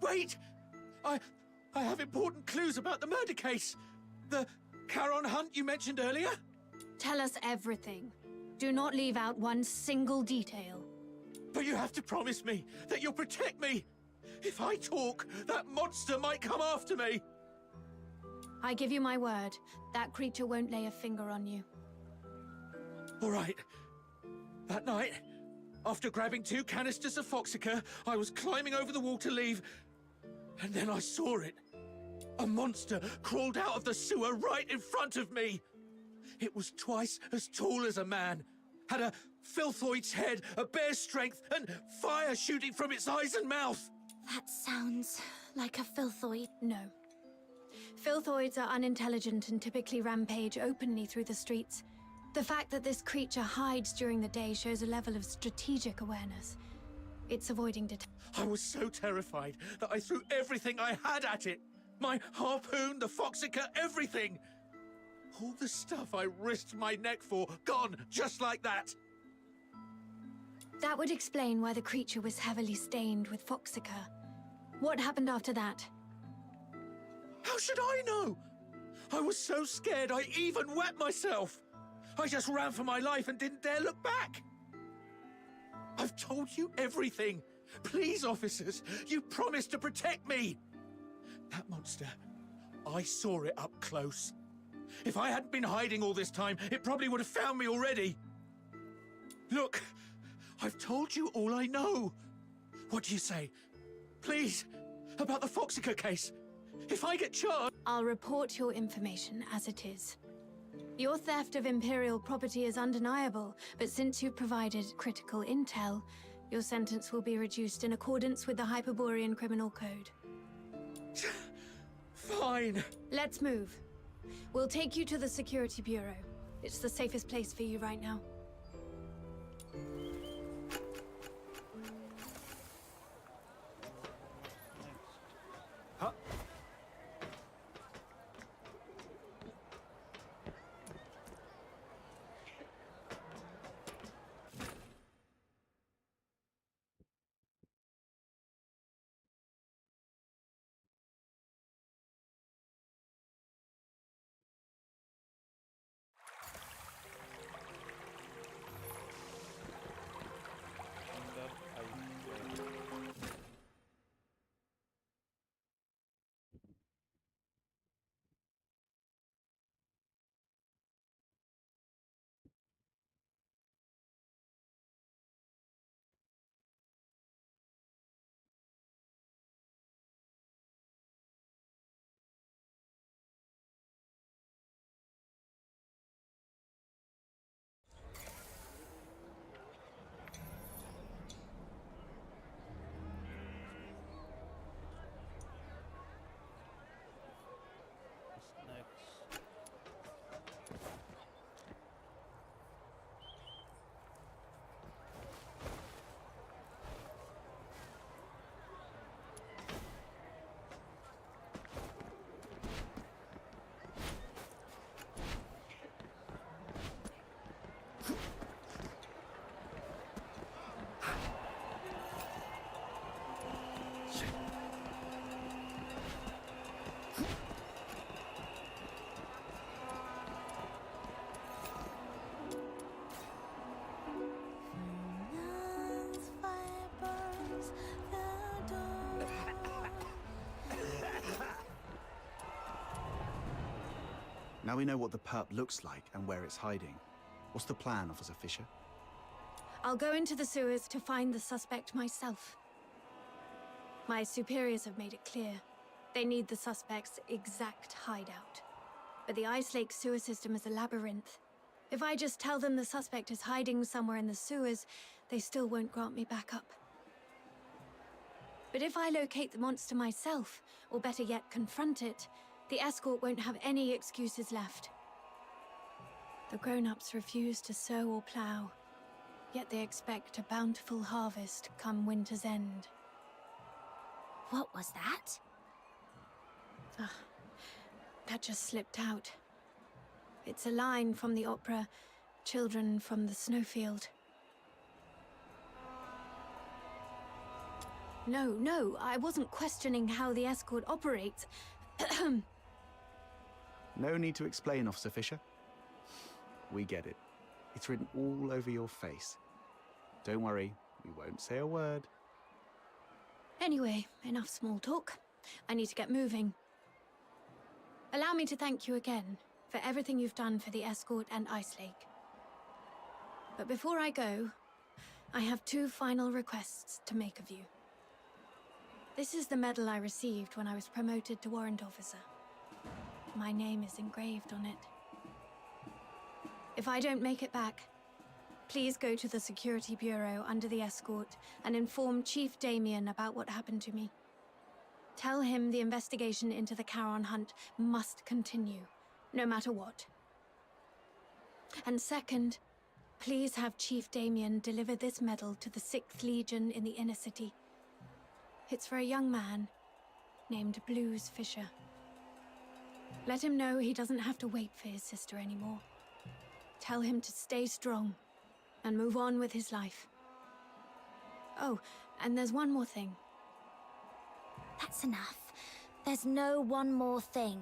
Wait! I have important clues about the murder case. The Charon hunt you mentioned earlier? Tell us everything. Do not leave out one single detail. But you have to promise me that you'll protect me. If I talk, that monster might come after me. I give you my word, that creature won't lay a finger on you. All right. That night, after grabbing 2 canisters of Foxica, I was climbing over the wall to leave, and then I saw it. A monster crawled out of the sewer right in front of me. It was twice as tall as a man, had a filthoid's head, a bear's strength, and fire shooting from its eyes and mouth. That sounds like a filthoid. No. Filthoids are unintelligent and typically rampage openly through the streets. The fact that this creature hides during the day shows a level of strategic awareness. It's avoiding detection. I was so terrified that I threw everything I had at it. My harpoon, the Foxica, everything. All the stuff I risked my neck for, gone just like that. That would explain why the creature was heavily stained with Foxica. What happened after that? How should I know? I was so scared I even wet myself. I just ran for my life and didn't dare look back. I've told you everything. Please, officers, you promised to protect me. That monster, I saw it up close. If I hadn't been hiding all this time, it probably would have found me already. Look, I've told you all I know. What do you say? Please, about the Foxica case. If I get charged... I'll report your information as it is. Your theft of Imperial property is undeniable, but since you've provided critical intel, your sentence will be reduced in accordance with the Hyperborean Criminal Code. Fine. Let's move. We'll take you to the Security Bureau. It's the safest place for you right now. Huh? Now we know what the perp looks like and where it's hiding. What's the plan, Officer Fisher? I'll go into the sewers to find the suspect myself. My superiors have made it clear. They need the suspect's exact hideout. But the Ice Lake sewer system is a labyrinth. If I just tell them the suspect is hiding somewhere in the sewers, they still won't grant me backup. But if I locate the monster myself, or better yet, confront it, the escort won't have any excuses left. The grown-ups refuse to sow or plow, yet they expect a bountiful harvest come winter's end. What was that? That just slipped out. It's a line from the opera, Children from the Snowfield. No, I wasn't questioning how the escort operates. No need to explain, Officer Fisher. We get it. It's written all over your face. Don't worry, we won't say a word. Anyway, enough small talk. I need to get moving. Allow me to thank you again for everything you've done for the escort and Ice Lake. But before I go, I have 2 final requests to make of you. This is the medal I received when I was promoted to warrant officer. My name is engraved on it. If I don't make it back, please go to the Security Bureau under the escort and inform Chief Damien about what happened to me. Tell him the investigation into the Charon hunt must continue, no matter what. And second, please have Chief Damien deliver this medal to the 6th Legion in the inner city. It's for a young man named Blues Fisher. Let him know he doesn't have to wait for his sister anymore. Tell him to stay strong and move on with his life. Oh, and there's one more thing. That's enough. There's no one more thing.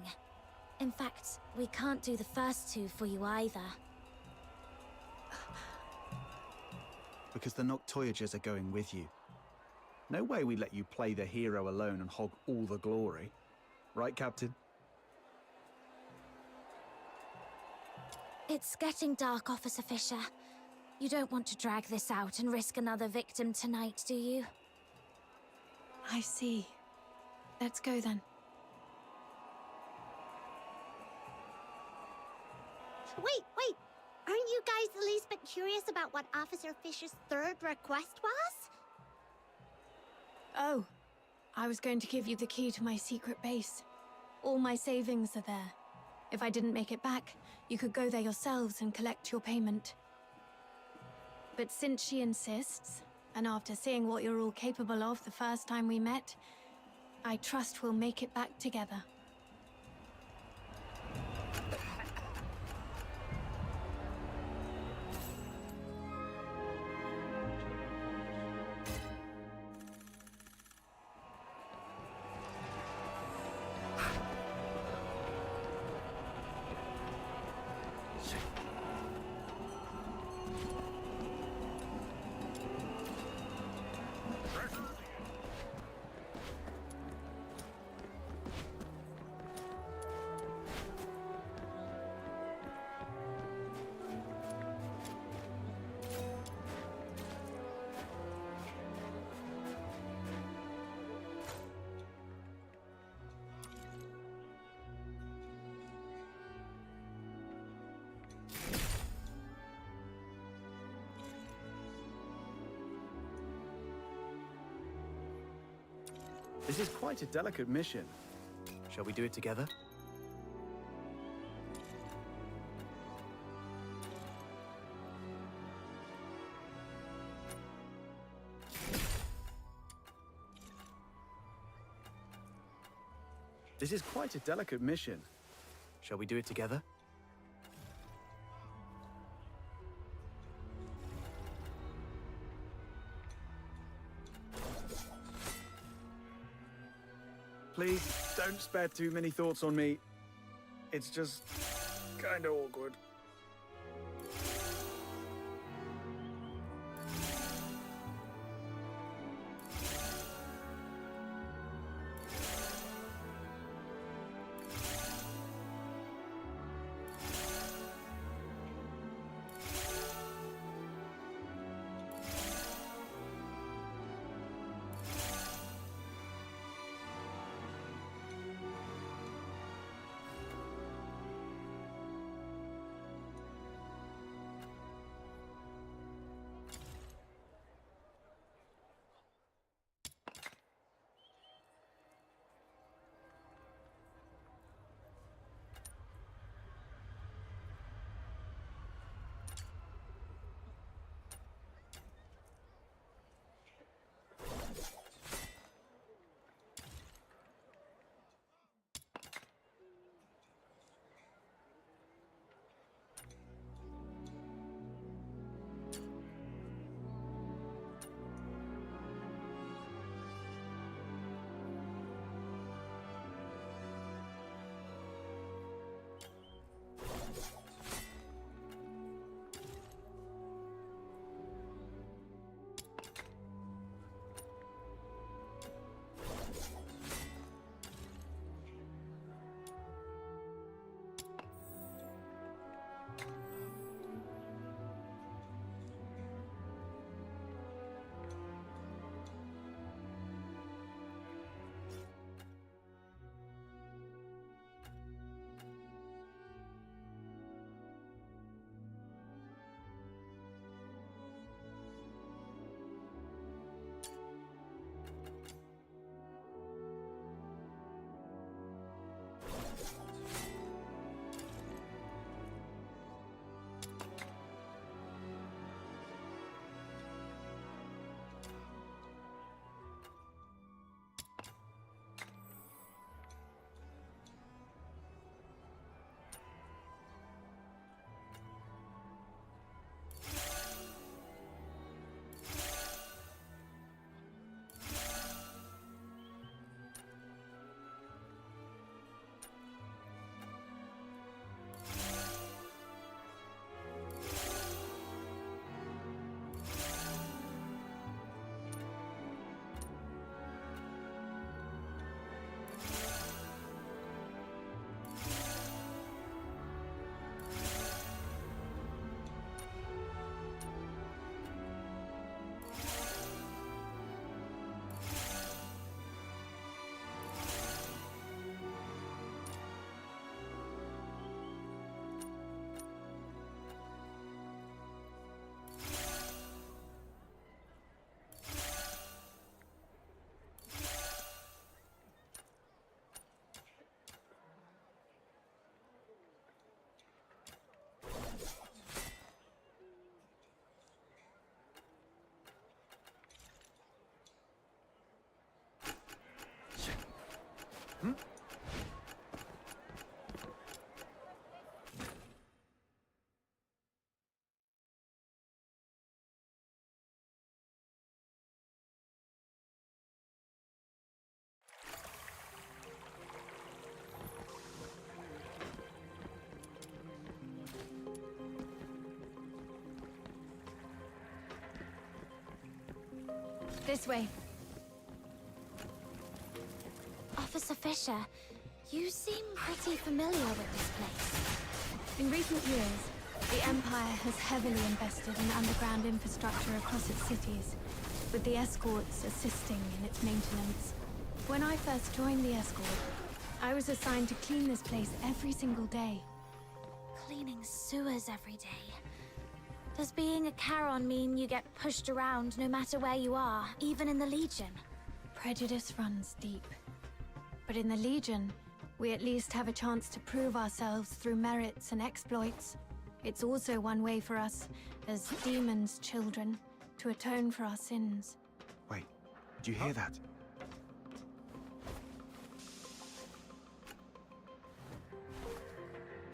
In fact, we can't do the first 2 for you either. Because the Noctoyagers are going with you. No way we let you play the hero alone and hog all the glory. Right, Captain? It's getting dark, Officer Fisher. You don't want to drag this out and risk another victim tonight, do you? I see. Let's go then. Wait! Aren't you guys the least bit curious about what Officer Fisher's 3rd request was? Oh, I was going to give you the key to my secret base. All my savings are there. If I didn't make it back, you could go there yourselves and collect your payment. But since she insists, and after seeing what you're all capable of the first time we met, I trust we'll make it back together. This is quite a delicate mission. Shall we do it together? This is quite a delicate mission. Shall we do it together? Please, don't spare too many thoughts on me. It's just kind of awkward. This way. Officer Fisher, you seem pretty familiar with this place. In recent years, the Empire has heavily invested in underground infrastructure across its cities, with the escorts assisting in its maintenance. When I first joined the escort, I was assigned to clean this place every single day. Cleaning sewers every day. Does being a Charon mean you get pushed around no matter where you are, even in the Legion? Prejudice runs deep. But in the Legion, we at least have a chance to prove ourselves through merits and exploits. It's also one way for us, as demons' children, to atone for our sins. Wait, do you hear that?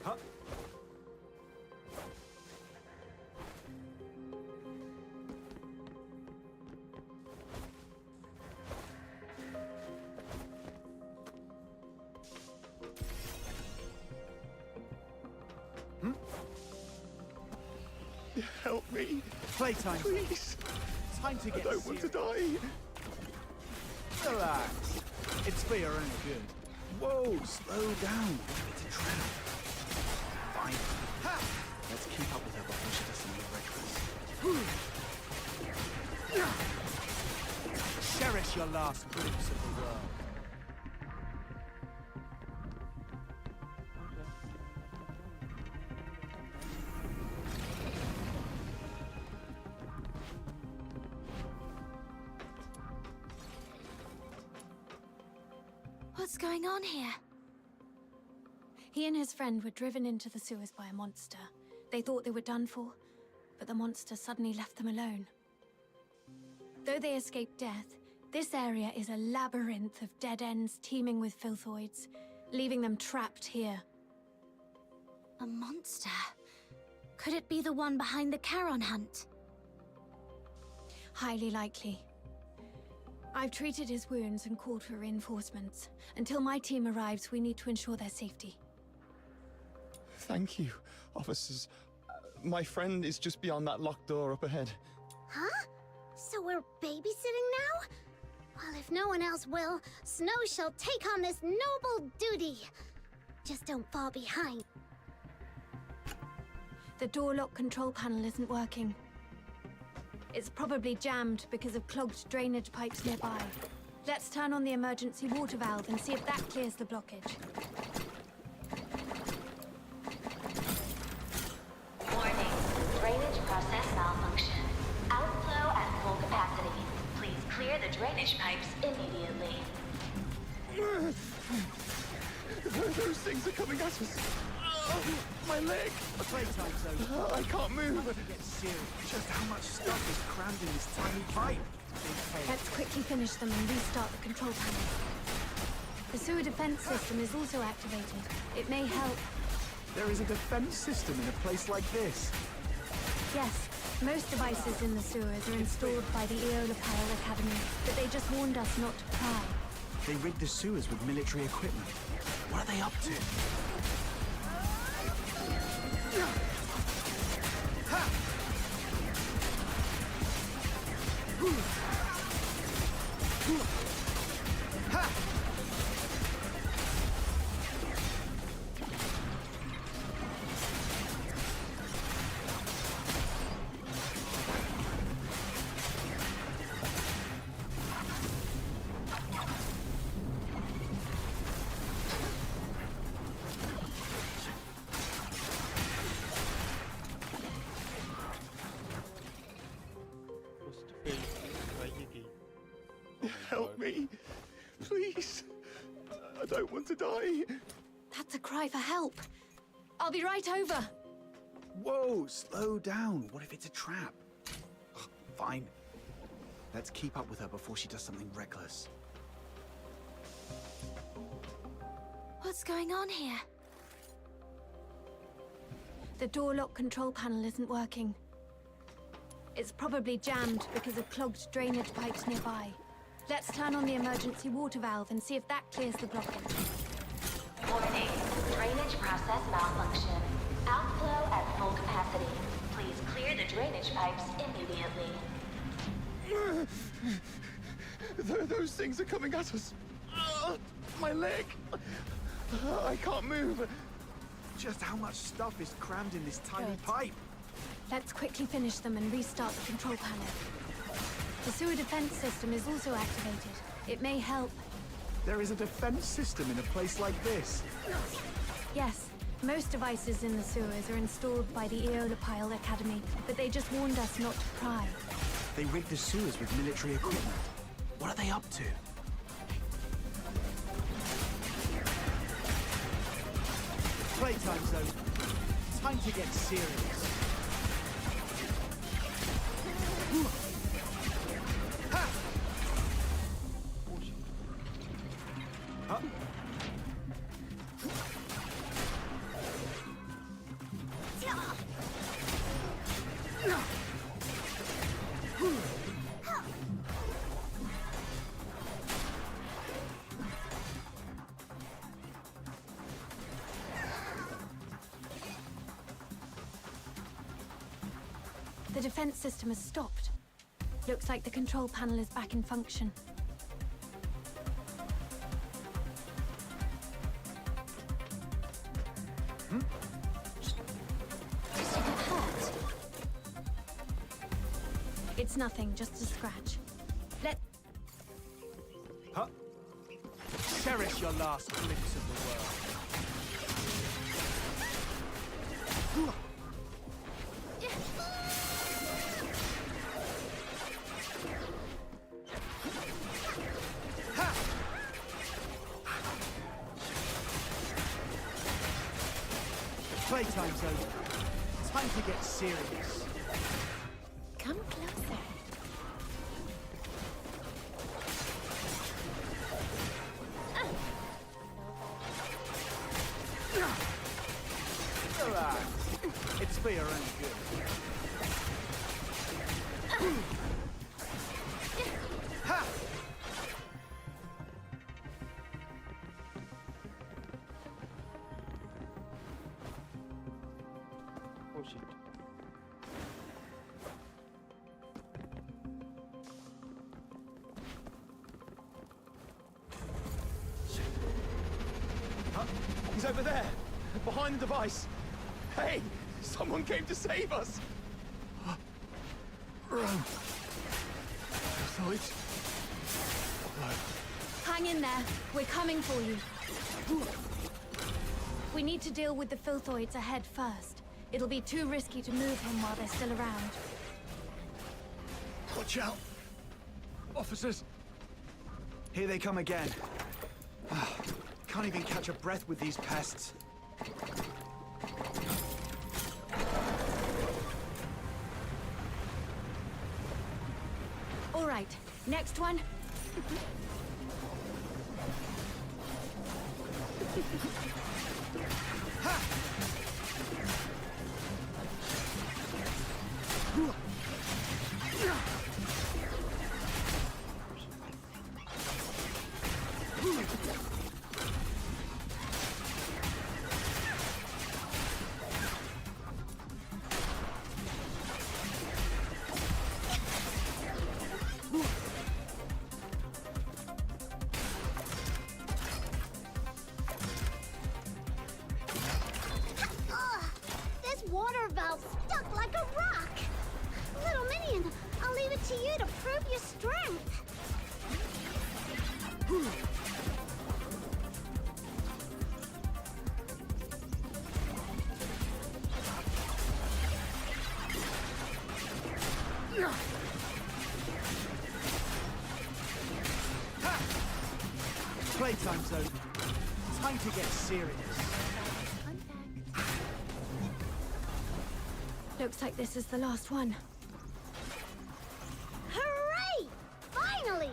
Huh? Help me. Playtime. Please. Time to get I don't want to die. Relax. It's for your own good. Whoa, slow down. It's a trap. Fine. Ha! Let's keep up with her before she does something reckless. Cherish your last glimpse of the world. What's going on here? He and his friend were driven into the sewers by a monster. They thought they were done for, but the monster suddenly left them alone. Though they escaped death, this area is a labyrinth of dead ends teeming with filthoids, leaving them trapped here. A monster? Could it be the one behind the Charon hunt? Highly likely. I've treated his wounds and called for reinforcements. Until my team arrives, we need to ensure their safety. Thank you, officers. My friend is just beyond that locked door up ahead. Huh? So we're babysitting now? Well, if no one else will, Snow shall take on this noble duty. Just don't fall behind. The door lock control panel isn't working. It's probably jammed because of clogged drainage pipes nearby. Let's turn on the emergency water valve and see if that clears the blockage. Warning. Drainage process malfunction. Outflow at full capacity. Please clear the drainage pipes immediately. Those things are coming at us. My leg! Playtime's over. I can't move. Get serious. Just how much stuff is crammed in this tiny pipe? Let's quickly finish them and restart the control panel. The sewer defense system is also activated. It may help. There is a defense system in a place like this. Yes, most devices in the sewers are installed by the Eola Pile Academy, but they just warned us not to pry. They rig the sewers with military equipment. What are they up to? Ha! Ha! Help me. Please. I don't want to die. That's a cry for help. I'll be right over. Whoa, slow down. What if it's a trap? Ugh, fine. Let's keep up with her before she does something reckless. What's going on here? The door lock control panel isn't working. It's probably jammed because of clogged drainage pipes nearby. Let's turn on the emergency water valve and see if that clears the blockage. Warning. Drainage process malfunction. Outflow at full capacity. Please clear the drainage pipes immediately. Those things are coming at us. My leg. I can't move. Just how much stuff is crammed in this tiny Good. pipe? Let's quickly finish them and restart the control panel. The sewer defense system is also activated. It may help. There is a defense system in a place like this. Yes, most devices in the sewers are installed by the Eolipile Academy, but they just warned us not to pry. They rig the sewers with military equipment. What are they up to? Playtime zone. Time to get serious. Ha! Huh? The defense system has stopped. Looks like the control panel is back in function. It's nothing, just a scratch. Huh? Cherish your last glimpse of the world. Playtime zone. Time to get serious. Come closer. Relax. It's for your own good. Ha! Oh shit. Huh? He's over there, behind the device. Hey, someone came to save us. Run. Hang in there. We're coming for you. We need to deal with the filthoids ahead first. It'll be too risky to move him while they're still around. Watch out. Officers. Here they come again. Can't even catch a breath with these pests. All right, next one. This water valve's stuck like a rock. Little minion, I'll leave it to you to prove your strength. Playtime zone. Time to get serious. Looks like this is the last one. Hooray! Finally!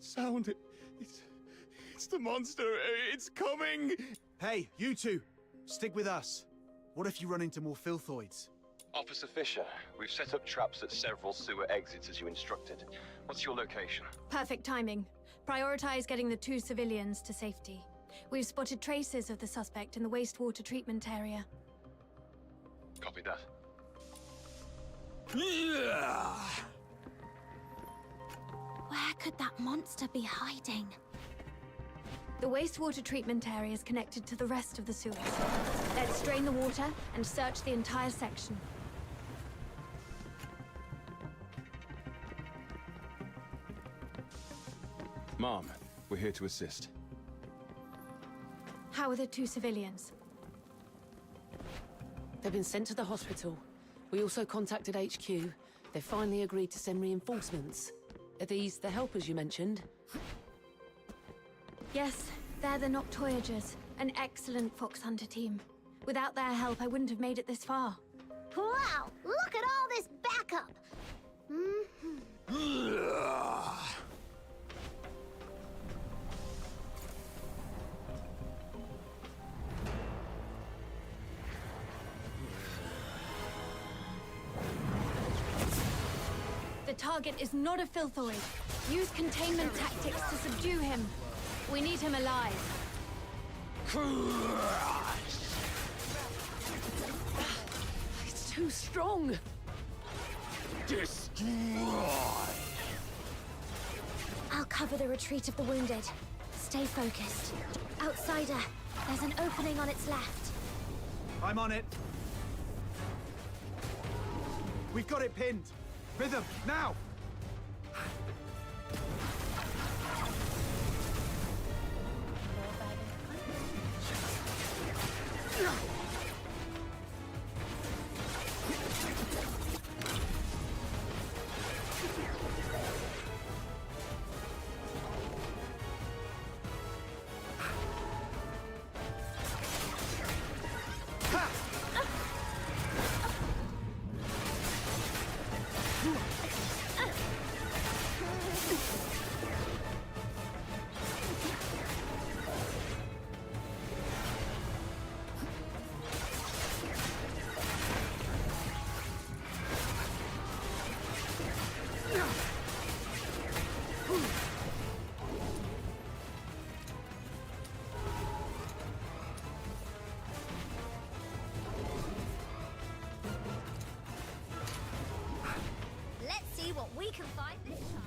sound. It's the monster. It's coming. Hey, you two. Stick with us. What if you run into more filthoids? Officer Fisher, we've set up traps at several sewer exits as you instructed. What's your location? Perfect timing. Prioritize getting the 2 civilians to safety. We've spotted traces of the suspect in the wastewater treatment area. Copy that. Where could that monster be hiding? The wastewater treatment area is connected to the rest of the sewers. Let's drain the water and search the entire section. Mom, we're here to assist. How are the 2 civilians? They've been sent to the hospital. We also contacted HQ. They finally agreed to send reinforcements. Are these the helpers you mentioned? Yes, they're the Noctoyagers, an excellent fox hunter team. Without their help, I wouldn't have made it this far. Wow, look at all this backup! The target is not a filthoid. Use containment tactics to subdue him. We need him alive. It's too strong. Destroy! I'll cover the retreat of the wounded. Stay focused. Outsider, there's an opening on its left. I'm on it. We've got it pinned. Rhythm, now! Let's see what we can find this time.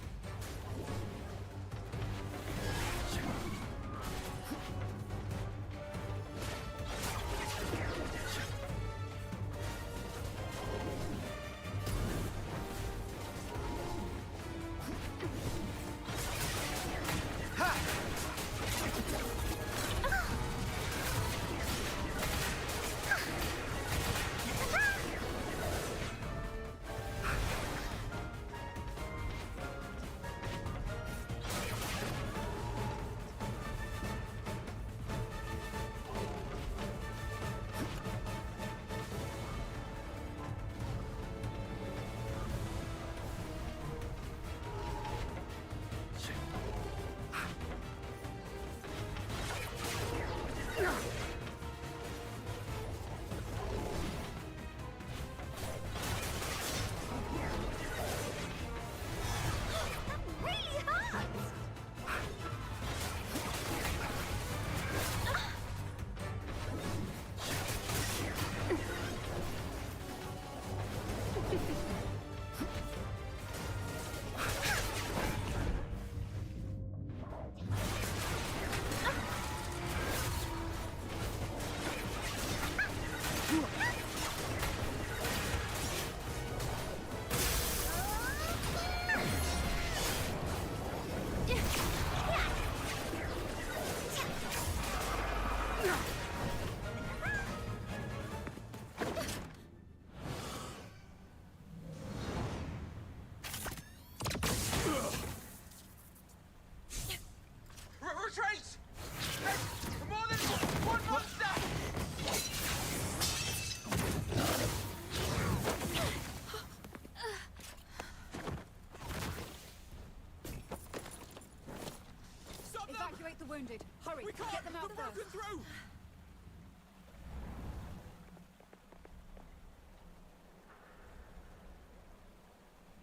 wounded. Hurry, get them out first. Through!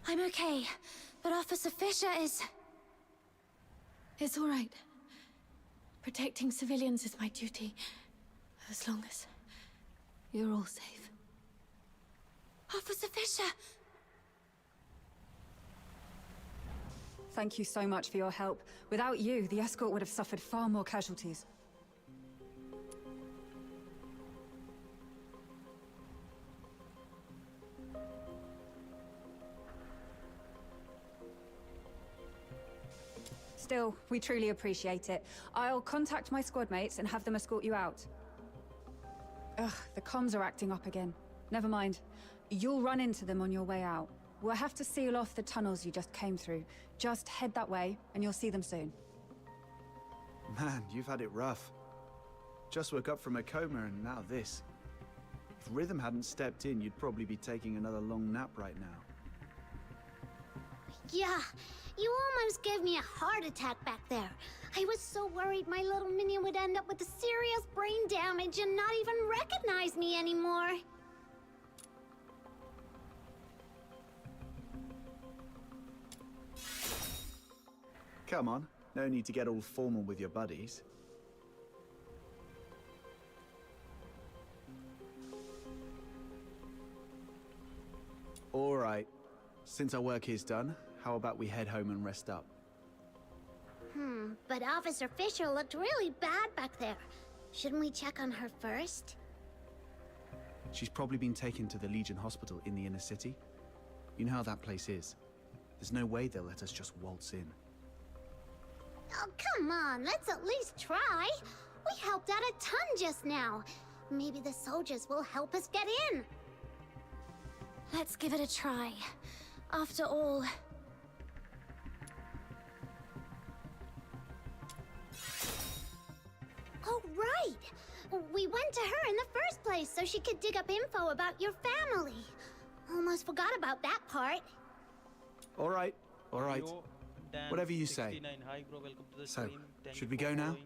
I'm okay, but Officer Fisher is... It's all right. Protecting civilians is my duty, as long as you're all safe. Officer Fisher! Thank you so much for your help. Without you, the escort would have suffered far more casualties. Still, we truly appreciate it. I'll contact my squad mates and have them escort you out. Ugh, the comms are acting up again. Never mind. You'll run into them on your way out. We'll have to seal off the tunnels you just came through. Just head that way, and you'll see them soon. Man, you've had it rough. Just woke up from a coma and now this. If Rhythm hadn't stepped in, you'd probably be taking another long nap right now. Yeah, you almost gave me a heart attack back there. I was so worried my little minion would end up with serious brain damage and not even recognize me anymore. Come on, no need to get all formal with your buddies. All right, since our work is done, how about we head home and rest up? But Officer Fisher looked really bad back there. Shouldn't we check on her first? She's probably been taken to the Legion Hospital in the inner city. You know how that place is. There's no way they'll let us just waltz in. Oh, come on, let's at least try. We helped out a ton just now. Maybe the soldiers will help us get in. Let's give it a try. After all... Oh, right! We went to her in the first place so she could dig up info about your family. Almost forgot about that part. All right, all right. Yo, Dan Whatever you say. 69. Hi bro, welcome to the So, stream. Thank should you we for go now? following.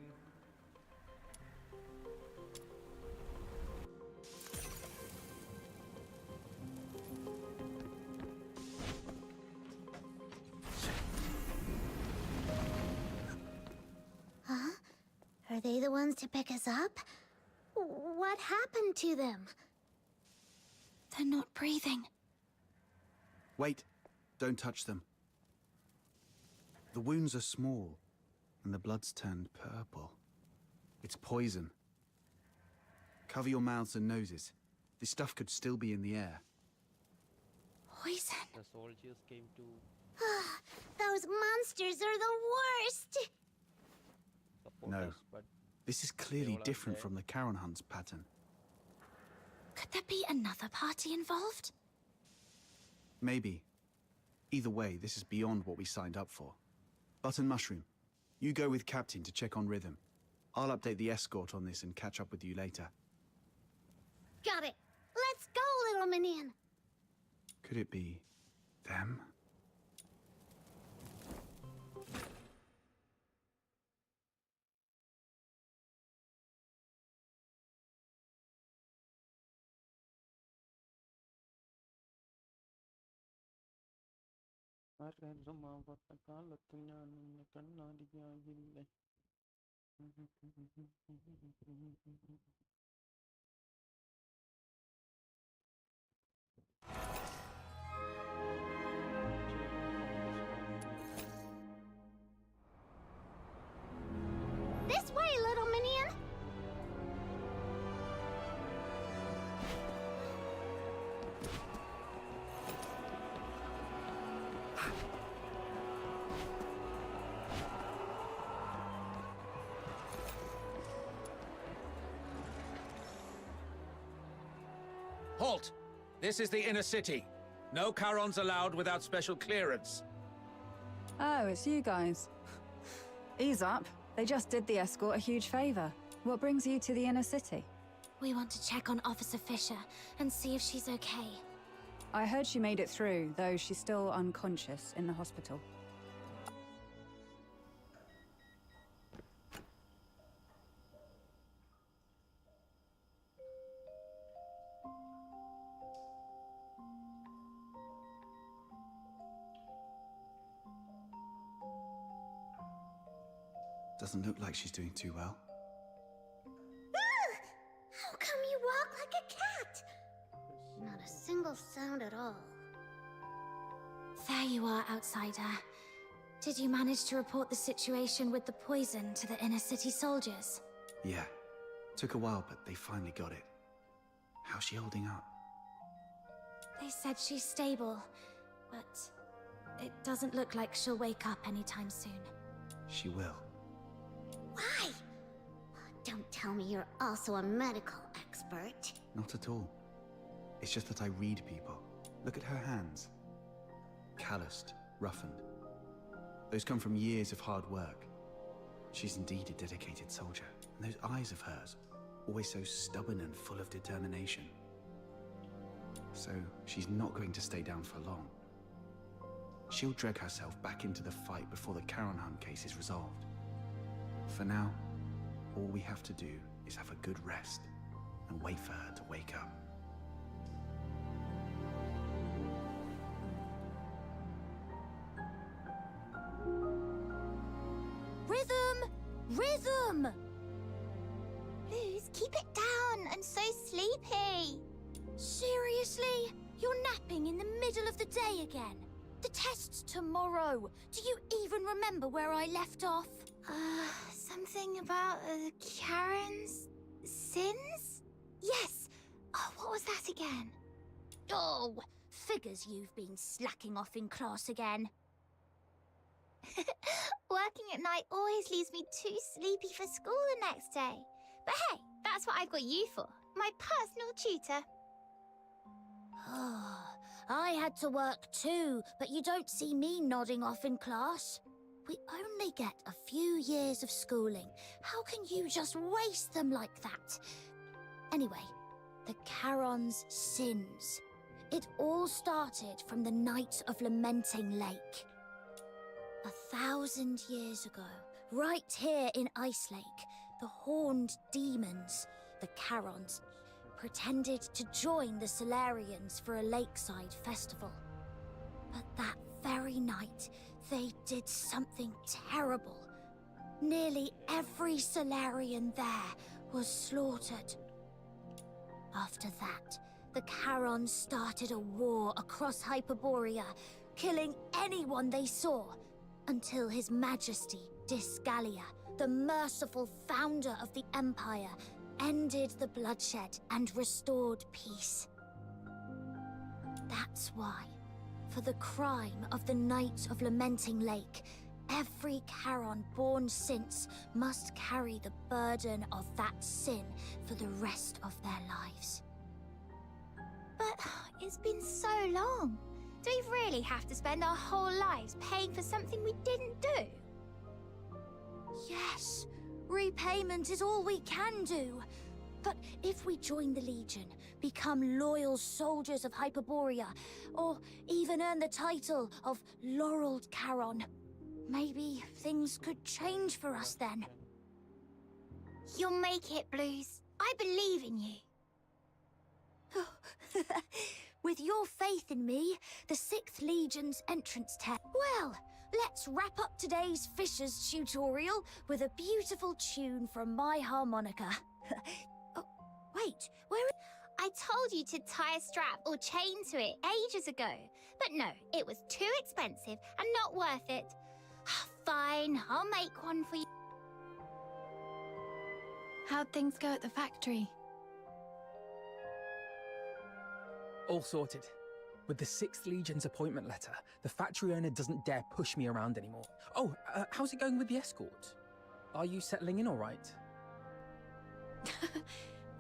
Huh? Are they the ones to pick us up? What happened to them? They're not breathing. Wait, don't touch them. The wounds are small, and the blood's turned purple. It's poison. Cover your mouths and noses. This stuff could still be in the air. Poison. The soldiers came to Those monsters are the worst! support No. us, but This is clearly all are different dead. from the Charon Hunt's pattern. Could there be another party involved? Maybe. Either way, this is beyond what we signed up for. Button Mushroom, you go with Captain to check on Rhythm. I'll update the escort on this and catch up with you later. Got it! Let's go, little minion! Could it be them? കാലത്ത് ഞാൻ നിന്നെ കണ്ണാടിയായില്ലേ This way, little minion! Halt! This is the inner city. No Charons allowed without special clearance. Oh, it's you guys. Ease up. They just did the escort a huge favor. What brings you to the inner city? We want to check on Officer Fisher and see if she's okay. I heard she made it through, though she's still unconscious in the hospital. Doesn't look like she's doing too well. How come you walk like a cat? Not a single sound at all. There you are, outsider. Did you manage to report the situation with the poison to the inner city soldiers? Yeah. Took a while, but they finally got it. How's she holding up? They said she's stable, but it doesn't look like she'll wake up anytime soon. She will. Why? Don't tell me you're also a medical expert. Not at all. It's just that I read people. Look at her hands. Calloused, roughened. Those come from years of hard work. She's indeed a dedicated soldier. And those eyes of hers, always so stubborn and full of determination. So, she's not going to stay down for long. She'll drag herself back into the fight before the Charon Hunt case is resolved. For now, all we have to do is have a good rest and wait for her to wake up. Rhythm! Rhythm! Luz, keep it down. I'm so sleepy. Seriously? You're napping in the middle of the day again? The test's tomorrow. Do you even remember where I left off? Something about Charon's sins? Yes. Oh, what was that again? Oh, figures you've been slacking off in class again. Working at night always leaves me too sleepy for school the next day. But hey, that's what I've got you for. My personal tutor. I had to work too, but you don't see me nodding off in class. We only get a few years of schooling. How can you just waste them like that? Anyway, the Charon's sins. It all started from the night of Lamenting Lake. 1,000 years ago, right here in Ice Lake, the horned demons, the Charons, pretended to join the Solarians for a lakeside festival. But that very night, they did something terrible. Nearly every Solarian there was slaughtered. After that, the Charons started a war across Hyperborea, killing anyone they saw, until His Majesty Disgalia, the merciful founder of the Empire, ended the bloodshed and restored peace. That's why, for the crime of the Night of Lamenting Lake, every Charon born since must carry the burden of that sin for the rest of their lives. But it's been so long. Do we really have to spend our whole lives paying for something we didn't do? Yes, repayment is all we can do. But if we join the Legion, become loyal soldiers of Hyperborea, or even earn the title of Laureled Charon, maybe things could change for us then. You'll make it, Blues. I believe in you. With your faith in me, the 6th Legion's entrance test. Well, let's wrap up today's Fisher's tutorial with a beautiful tune from my harmonica. Oh, wait, where? I told you to tie a strap or chain to it ages ago. But no, it was too expensive and not worth it. Fine, I'll make one for you. How'd things go at the factory? All sorted. With the 6th Legion's appointment letter, the factory owner doesn't dare push me around anymore. Oh, how's it going with the escort? Are you settling in all right?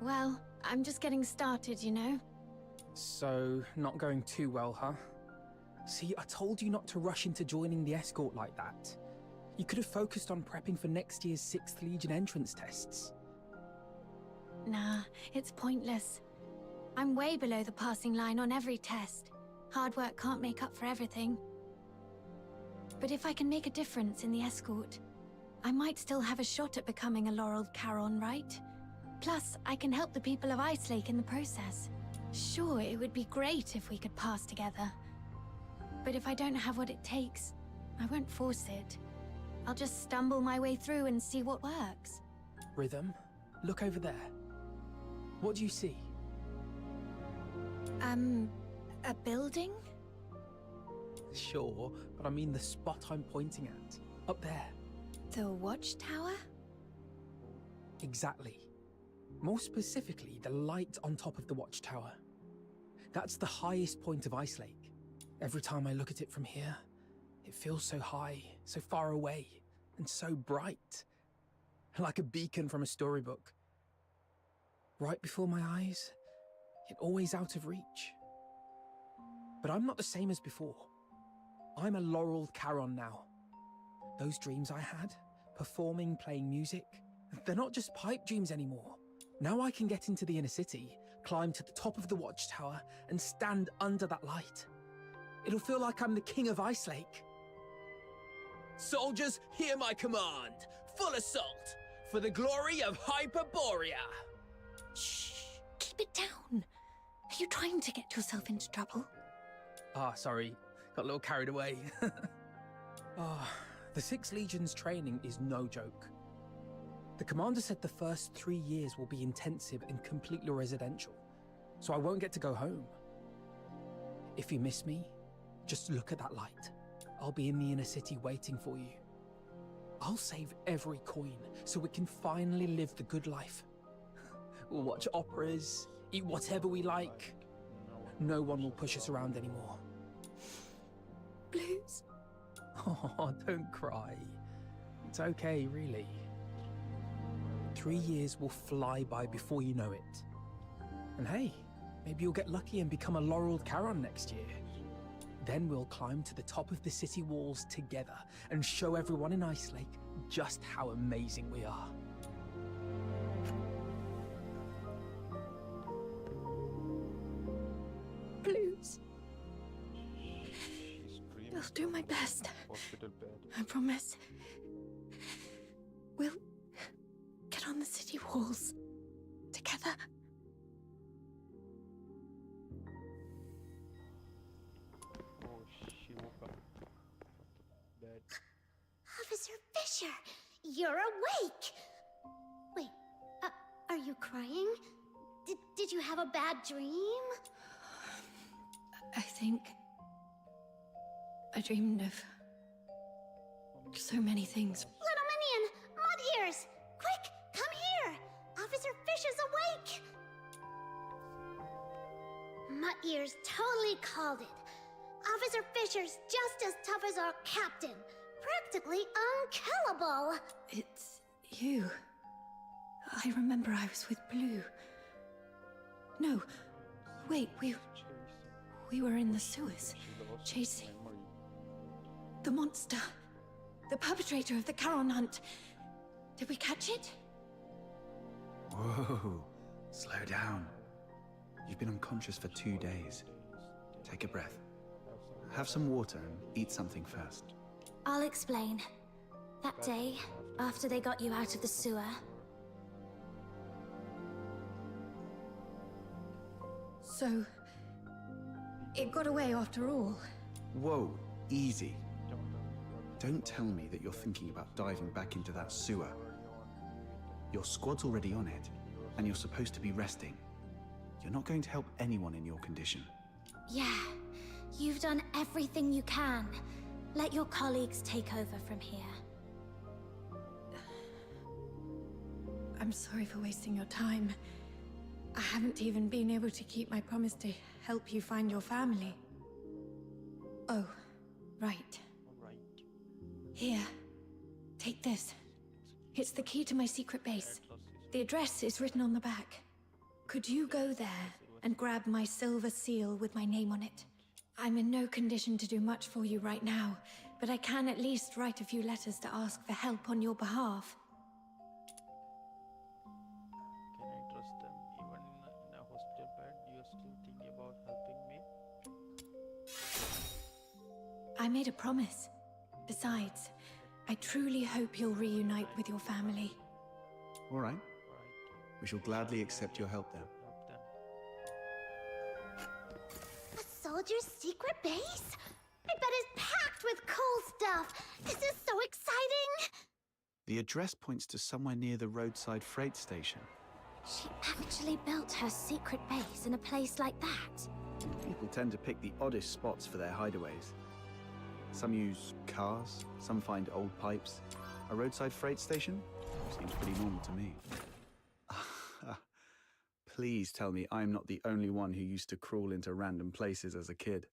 Well, I'm just getting started, you know? So, not going too well, huh? See, I told you not to rush into joining the escort like that. You could have focused on prepping for next year's 6th Legion entrance tests. Nah, it's pointless. I'm way below the passing line on every test. Hard work can't make up for everything. But if I can make a difference in the escort, I might still have a shot at becoming a Laureled Charon, right? Plus, I can help the people of Ice Lake in the process. Sure, it would be great if we could pass together. But if I don't have what it takes, I won't force it. I'll just stumble my way through and see what works. Rhythm, look over there. What do you see? A building? Sure, but I mean the spot I'm pointing at. Up there. The watchtower? Exactly. More specifically, the light on top of the watchtower. That's the highest point of Ice Lake. Every time I look at it from here, it feels so high, so far away, and so bright. Like a beacon from a storybook. Right before my eyes, yet always out of reach. But I'm not the same as before. I'm a laureled Charon now. Those dreams I had, performing, playing music, they're not just pipe dreams anymore. Now I can get into the inner city, climb to the top of the watchtower, and stand under that light. It'll feel like I'm the king of Ice Lake. Soldiers, hear my command! Full assault! For the glory of Hyperborea! Shh! Keep it down! Are you trying to get yourself into trouble? Sorry. Got a little carried away. The 6th Legion's training is no joke. The commander said the first 3 years will be intensive and completely residential, so I won't get to go home. If you miss me, just look at that light. I'll be in the inner city waiting for you. I'll save every coin so we can finally live the good life. We'll watch operas, eat whatever we like. No one will push us around anymore. Blues? Oh, don't cry. It's okay, really. 3 years will fly by before you know it. And hey, maybe you'll get lucky and become a laureled Charon next year. Then we'll climb to the top of the city walls together and show everyone in Ice Lake just how amazing we are. Blues. I'll do my best. I promise. We'll get on the city walls together. Officer Fisher, you're awake! Wait, are you crying? Did you have a bad dream? I think I dreamed of so many things. Little Minion, Mud Ears! Quick, come here! Officer Fisher's awake! Mud Ears totally called it. Officer Fisher's just as tough as our captain. Practically unkillable. It's you. I remember I was with Blue. No, wait, we were in the sewers, chasing the monster, the perpetrator of the Charon hunt. Did we catch it? Whoa, slow down. You've been unconscious for 2 days. Take a breath. Have some water and eat something first. I'll explain. That day, after they got you out of the sewer... So... it got away after all. Whoa, easy. Don't tell me that you're thinking about diving back into that sewer. Your squad's already on it, and you're supposed to be resting. You're not going to help anyone in your condition. Yeah, you've done everything you can. Let your colleagues take over from here. I'm sorry for wasting your time. I haven't even been able to keep my promise to help you find your family. Oh, right. Here, take this. It's the key to my secret base. The address is written on the back. Could you go there and grab my silver seal with my name on it? I'm in no condition to do much for you right now, but I can at least write a few letters to ask for help on your behalf. Can I trust them even in a hospital bed? You're still thinking about helping me? I made a promise. Besides, I truly hope you'll reunite with your family. All right. We shall gladly accept your help then. A soldier's secret base? I bet it's packed with cool stuff. This is so exciting! The address points to somewhere near the roadside freight station. She actually built her secret base in a place like that. People tend to pick the oddest spots for their hideaways. Some use cars, some find old pipes. A roadside freight station? Seems pretty normal to me. Please tell me I'm not the only one who used to crawl into random places as a kid.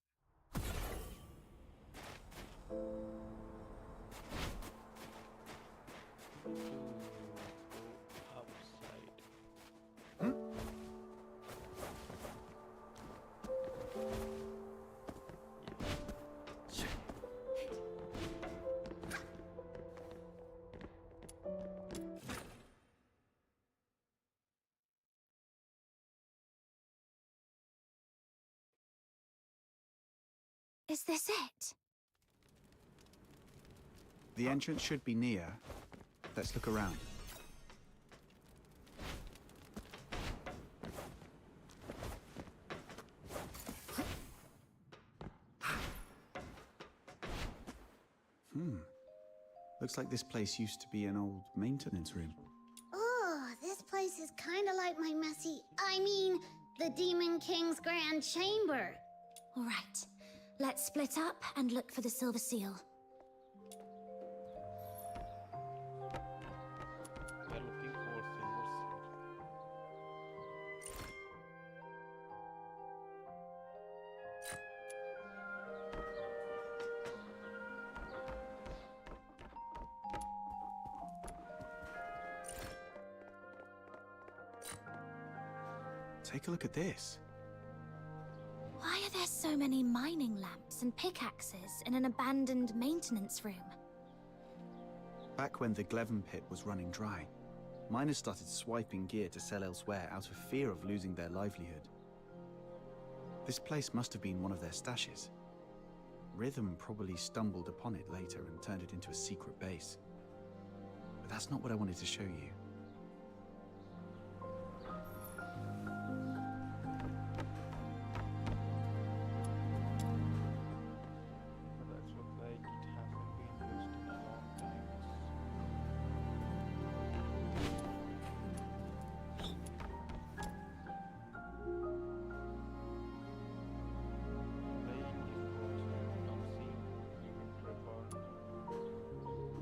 Is this it? The entrance should be near. Let's look around. Looks like this place used to be an old maintenance room. Oh, this place is kind of like my the Demon King's Grand Chamber. All right. Let's split up and look for the Silver Seal. We are looking for Silver Seal. Take a look at this. Why are there so many mining lamps and pickaxes in an abandoned maintenance room? Back when the Gleven pit was running dry, miners started swiping gear to sell elsewhere out of fear of losing their livelihood. This place must have been one of their stashes. Rhythm probably stumbled upon it later and turned it into a secret base. But that's not what I wanted to show you. That looks like it hasn't been used in a long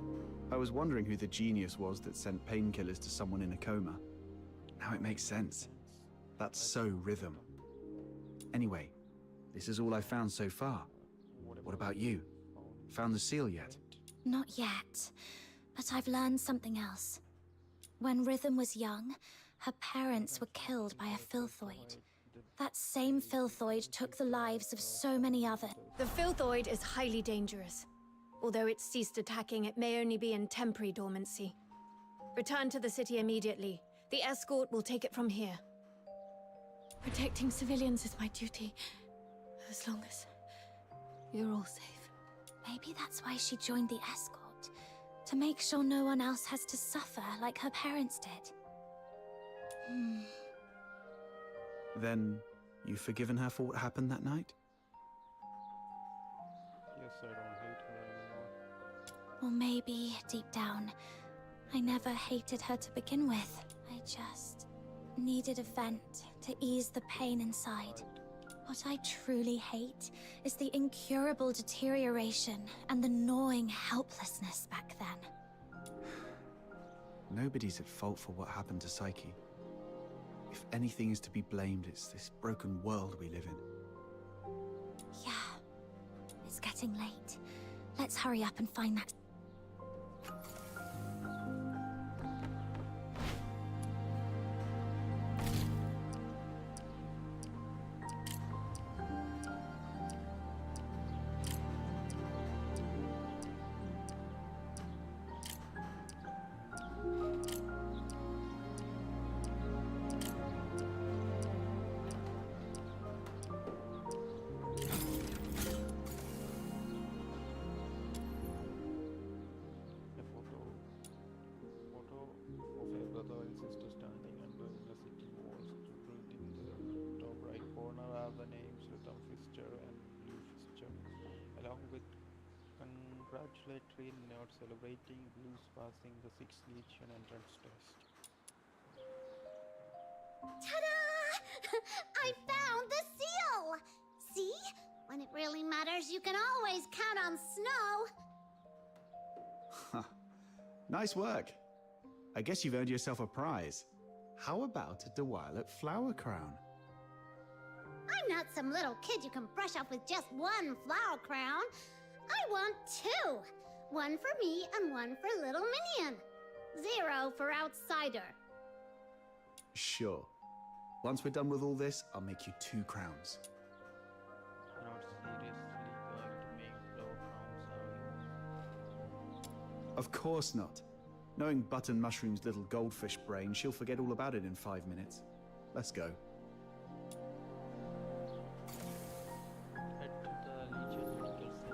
time. I was wondering who the genius was that sent painkillers to someone in a coma. Now it makes sense. That's so Rhythm. Anyway, this is all I found so far. What about you? Found the seal yet? Not yet, but I've learned something else. When Rhythm was young, her parents were killed by a filthoid. That same filthoid took the lives of so many others. The filthoid is highly dangerous. Although it's ceased attacking, it may only be in temporary dormancy. Return to the city immediately. The escort will take it from here. Protecting civilians is my duty, as long as you're all safe. Maybe that's why she joined the escort. To make sure no one else has to suffer like her parents did. Then, you've forgiven her for what happened that night? Yes, I don't hate her anymore. Or maybe, deep down, I never hated her to begin with. I just needed a vent to ease the pain inside. What I truly hate is the incurable deterioration and the gnawing helplessness back then. Nobody's at fault for what happened to Psyche. If anything is to be blamed, it's this broken world we live in. Yeah. It's getting late. Let's hurry up and find that. Congratulatory note celebrating Blues passing the 6th Legion entrance test. Ta-da! I found the seal! See? When it really matters, you can always count on snow. Nice work. I guess you've earned yourself a prize. How about a Duet flower crown? I'm not some little kid you can brush off with just one flower crown. I want 2. One for me and one for little minion. 0 for outsider. Sure. Once we're done with all this, I'll make you 2 crowns. Not seriously going to make flower crowns, are you? Of course not. Knowing Button Mushroom's little goldfish brain, she'll forget all about it in 5 minutes. Let's go. Head to the Legion Medical Center.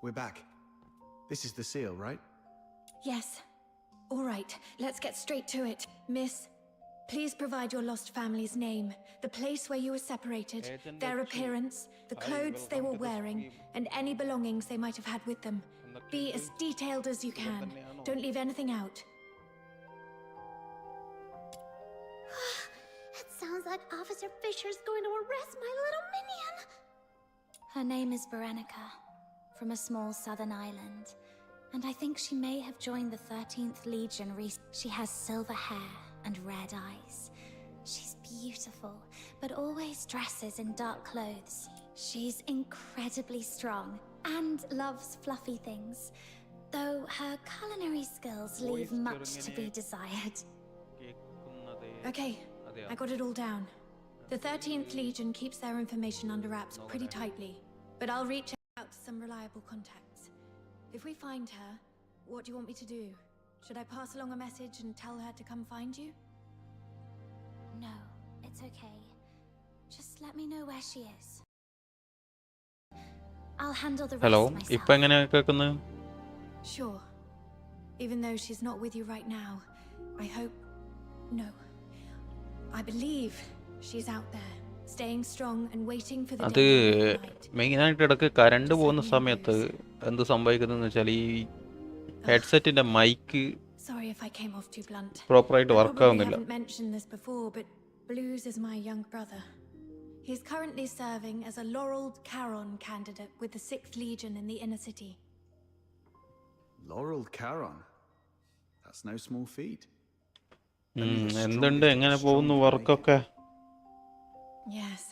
We're back. This is the seal, right? Yes. All right, let's get straight to it. Miss, please provide your lost family's name, the place where you were separated, Agent their H2. appearance, the Hi, clothes they were welcome to the wearing, stream. and any belongings they might have had with them. Be as detailed as you can. Don't leave anything out. It sounds like Officer Fisher's going to arrest my little minion. Her name is Berenica, from a small southern island. And I think she may have joined the 13th Legion She has silver hair and red eyes. She's beautiful, but always dresses in dark clothes. She's incredibly strong and loves fluffy things, though her culinary skills leave much to be desired. Okay, I got it all down. The 13th Legion keeps their information under wraps pretty tightly, but I'll reach out to some reliable contacts. If we find her, what do you want me to do? Should I pass along a message and tell her to come find you? No, it's okay. Just let me know where she is. I'll handle the rest Hello, myself. ഇപ്പൊ എങ്ങനെയാ കേൾക്കുന്നത്? Sure. Even though she's not with you right now, I hope... No. I believe she's out there, staying strong and waiting for the അത് day of night. മെയിനായിട്ട് ഇടയ്ക്ക് current പോകുന്ന സമയത്ത് എന്ത് സംഭവിക്കുന്നതെന്ന് വെച്ചാൽ ഈ ഹെഡ്സെറ്റിന്റെ mic Sorry if I came off too blunt. പ്രോപ്പറായിട്ട് I വർക്ക് probably ആവുന്നില്ല. haven't mentioned this before, but Blues is my young brother. He's currently serving as a Laureled Charon candidate with the 6th Legion in the inner city. Laurel Charon. That's no small feat. എന്തുണ്ട് എങ്ങനെ പോകുന്നു വർക്കൊക്കെ? Yes.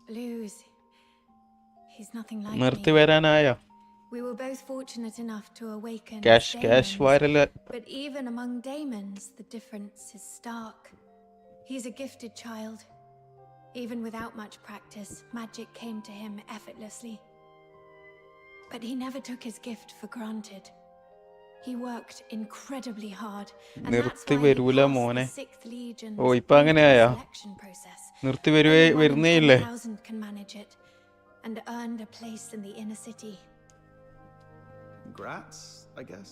Blues. He's nothing like നിർത്തി me. വരാനായോ? We were both fortunate enough to awaken as Cash daemons. viral. But even among daemons, the difference is stark. He's a gifted child. Even without much practice, magic came to him effortlessly. But he never took his gift for granted. He worked incredibly hard, and that's നിർത്തി why he വരൂല passed മോനെ. the 6th Legion's ഓ ഇപ്പൊ അങ്ങനെയായോ? selection process. നിർത്തി Only one in വരുന്നേയില്ലേ? 10,000 can manage it, and earned a place in the inner city. Congrats, I guess.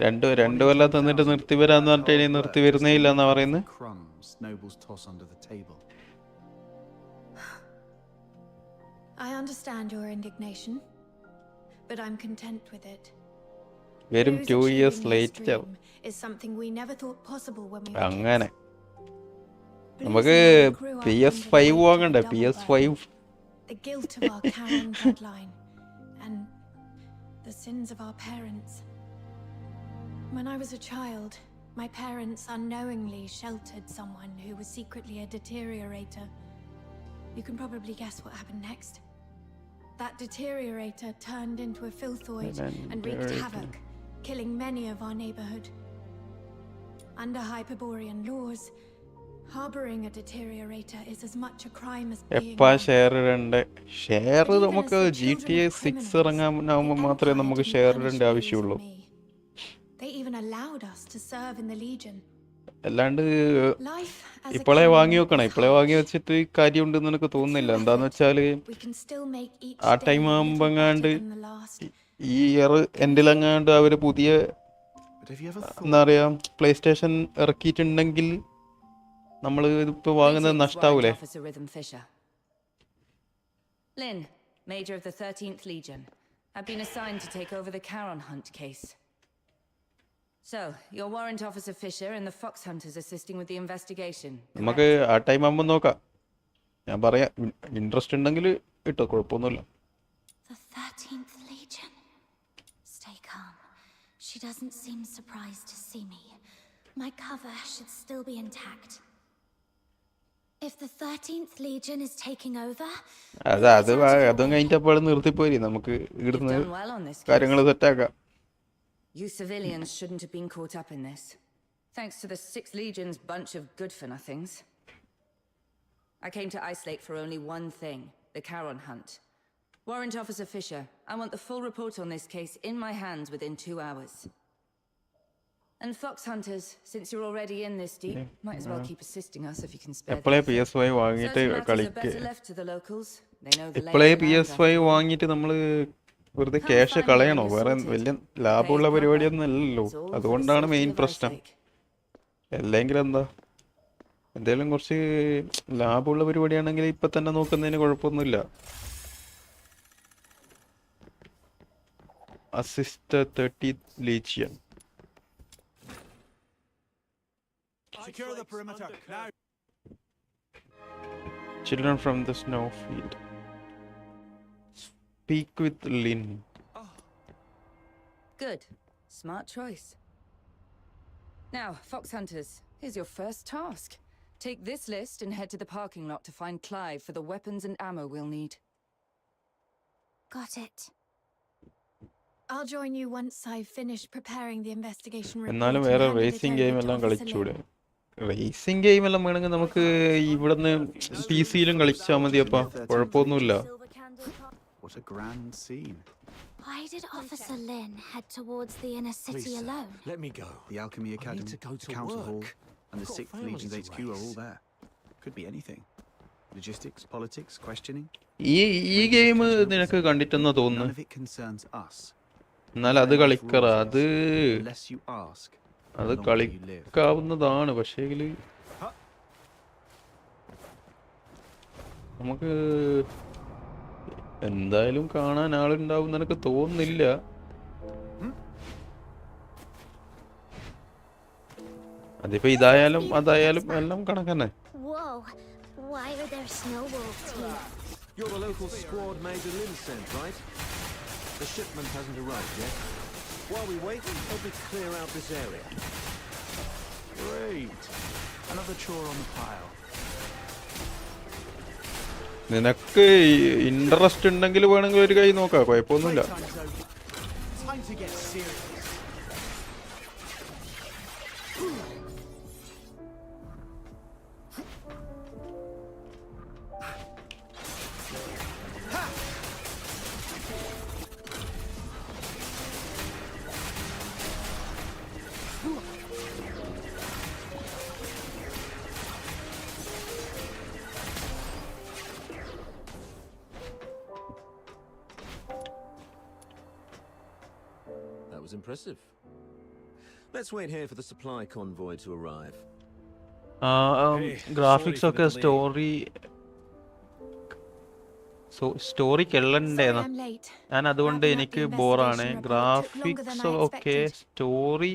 രണ്ട് കൊല്ലം തന്നിട്ട് നിർത്തി വരാന്ന് പറഞ്ഞിട്ട് ഇനി നിർത്തി വരുന്നേ ഇല്ല എന്നാ പറയുന്നത്. Crumbs nobles toss under the table. I understand your indignation, but I'm content with it. വെറും Blues 2 years achieving this later. dream is something we never thought possible when we were അങ്ങനെ kids. നമുക്ക് Blues and I grew up under the PS5 weight of വാങ്ങണ്ടേ? the double PS5 burden, the guilt of our Charon bloodline, and the sins of our parents. When I was a child, my parents unknowingly sheltered someone who was secretly a deteriorator. You can probably guess what happened next. That deteriorator turned into a filthoid and wreaked havoc, killing many of our neighborhood. Under Hyperborean laws, harboring a deteriorator is as much a crime as being എപ്പാ share ഇടണ്ടേ? Share നമുക്ക് GTA 6 ഇറങ്ങാനാവുമ്പോൾ മാത്രമേ നമുക്ക് share ഇടേണ്ട ആവശ്യമുള്ളൂ. They even allowed us to serve in the Legion. അല്ലാണ്ട് ഇപ്പോഴേ വാങ്ങി വെക്കണം. ഇപ്പോഴേ വാങ്ങി വെച്ചിട്ട് കാര്യമുണ്ടെന്ന് എനിക്ക് തോന്നുന്നില്ല. എന്താന്ന് വെച്ചാല് ആ ടൈം ആകുമ്പോ എങ്ങാണ്ട് ഈ ഇയർ എൻഡിലെങ്ങാണ്ട് അവര് പുതിയ എന്താ പറയാ പ്ലേ സ്റ്റേഷൻ ഇറക്കിയിട്ടുണ്ടെങ്കിൽ നമ്മൾ ഇതിപ്പോ വാങ്ങുന്നത് നഷ്ടാവൂലേ? Lynn, Major of the 13th Legion. I've been assigned to take over the Charon Hunt case. So, you're Warrant Officer Fisher and the Fox Hunters assisting with the investigation. നമുക്ക് ആ time ആകുമ്പോൾ നോക്കാം. ഞാൻ പറയാം, interest ഉണ്ടെങ്കിൽ ഇട്ടോ, കുഴപ്പമൊന്നുമില്ല. The 13th Legion. Stay calm. She doesn't seem surprised to see me. My cover should still be intact. If the 13th Legion is taking over, അതും കഴിഞ്ഞപ്പോൾ നിർത്തിപ്പോയി. നമുക്ക് ഇവിടുന്ന് കാര്യങ്ങൾ സെറ്റാക്കാം. You civilians shouldn't have been caught up in this. Thanks to the 6th Legion's bunch of good-for-nothings. I came to Ice Lake for only one thing, the Charon Hunt. Warrant Officer Fisher, I want the full report on this case in my hands within 2 hours. And Fox Hunters, since you're already in this deep, might as well keep assisting us if you can spare എപ്പോഴേ PS5 വാങ്ങിയിട്ട് കളിക്കുക. വാങ്ങിയിട്ട് നമ്മൾ വെറുതെ cash കളയണോ? വേറെ വലിയ ലാഭമുള്ള പരിപാടിയൊന്നും അല്ലല്ലോ. അതുകൊണ്ടാണ് മെയിൻ പ്രശ്നം. അല്ലെങ്കിൽ എന്താ, എന്തെങ്കിലും കുറച്ച് ലാഭമുള്ള പരിപാടിയാണെങ്കിൽ ഇപ്പൊ തന്നെ നോക്കുന്നതിന് കുഴപ്പമൊന്നുമില്ല. Assist 30th Legion. Secure the perimeter now. Children from the snowfield. Speak with Lynn. Good. Smart choice. Now, Fox Hunters, here's your first task. Take this list and head to the parking lot to find Clive for the weapons and ammo we'll need. Got it. I'll join you once I've finished preparing the investigation report. എന്നാലും വേറെ racing game എല്ലാം കളിച്ചൂടെ? Racing game എല്ലാം വേണമെങ്കിൽ നമുക്ക് ഇവിടുന്ന് PC-യിലും കളിച്ചാൽ മതി. അപ്പൊ കുഴപ്പമൊന്നുമില്ല. What a grand scene. Why did Officer Lynn head towards the inner city alone? Let me go. The Alchemy Academy, Council Hall, and the 6th Legion's HQ are all there. Could be anything. Logistics, politics, questioning. ഈ game നിനക്ക് കണ്ടിട്ടെന്നാ തോന്നുന്നു. None of it concerns us. എന്നാൽ അത് കളിക്കറ, അത് കളിക്കാവുന്നതാണ്. പക്ഷേ നമുക്ക് എന്തായാലും കാണാൻ ആളുണ്ടാവും എനിക്ക് തോന്നുന്നില്ല. അതിപ്പോ ഇതായാലും അതായാലും എല്ലാം കണക്കന്നെ. Why are there snow wolves here? You're the local squad Major Lynn sent, right? The shipment hasn't arrived yet. While we wait, help me clear out this area. Great. Another chore on the pile. നിനക്ക് interest ഉണ്ടെങ്കിൽ വേണമെങ്കിൽ ഒരു കൈ നോക്കാം, കുഴപ്പമൊന്നുമില്ല. Time to get serious. Impressive. Let's wait here for the supply convoy to arrive. Graphics ഒക്കെ story കെള്ളണ്ടേന്നാ. ഞാൻ അതുകൊണ്ട് എനിക്ക് ബോറാണ്. ഗ്രാഫിക്സ് ഒക്കെ സ്റ്റോറി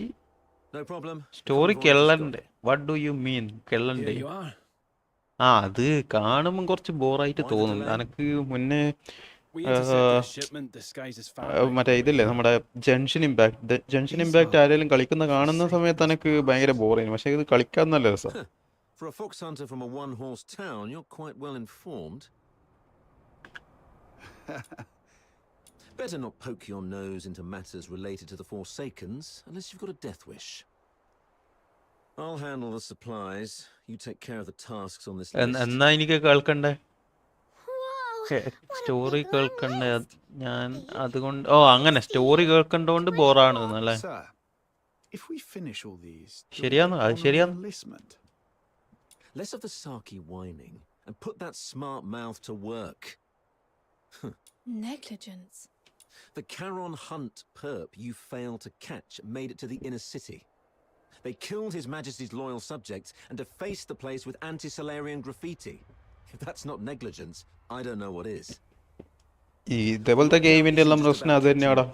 കെള്ളണ്ട്. വാട്ട് ഡു യു മീൻ കെള്ളണ്ട്? അത് കാണുമ്പോൾ കുറച്ച് ബോറായിട്ട് തോന്നും. എനിക്ക് മുന്നേ We intercepted a shipment disguised as family. മറ്റേ ഇതില്ലേ നമ്മുടെ ജംഗ്ഷൻ ഇമ്പാക്ട് ആരെങ്കിലും കളിക്കുന്ന കാണുന്ന സമയത്ത് എനിക്ക് ഭയങ്കര ബോറായിരുന്നു. പക്ഷെ ഇത് കളിക്കാൻ നല്ല രസം. For a fox hunter from a one-horse town, you're quite well informed. Better not poke your nose into matters related to the Forsakens unless you've got a death wish. I'll handle the supplies. You take care of the tasks on this list. എന്നാ എനിക്ക് കേൾക്കണ്ടേ? Story കേൾക്കണ്ടേ? ഞാൻ അതുകൊണ്ട് അങ്ങനെ story കേൾക്കണ്ടോണ്ട് ബോറാണ് അല്ലേ? ശരിയാണോ? അത് ശരിയാണ്. Less of the sarky whining and put that smart mouth to work. Negligence. The Charon Hunt perp you failed to catch made it to the inner city. They killed His Majesty's loyal subjects and defaced the place with anti-Solarian graffiti. If that's not negligence, I don't know what is. ഇതേപോലത്തെ ഗെയിമിന്റെ എല്ലാം പ്രശ്നം അത് തന്നെയാടാ.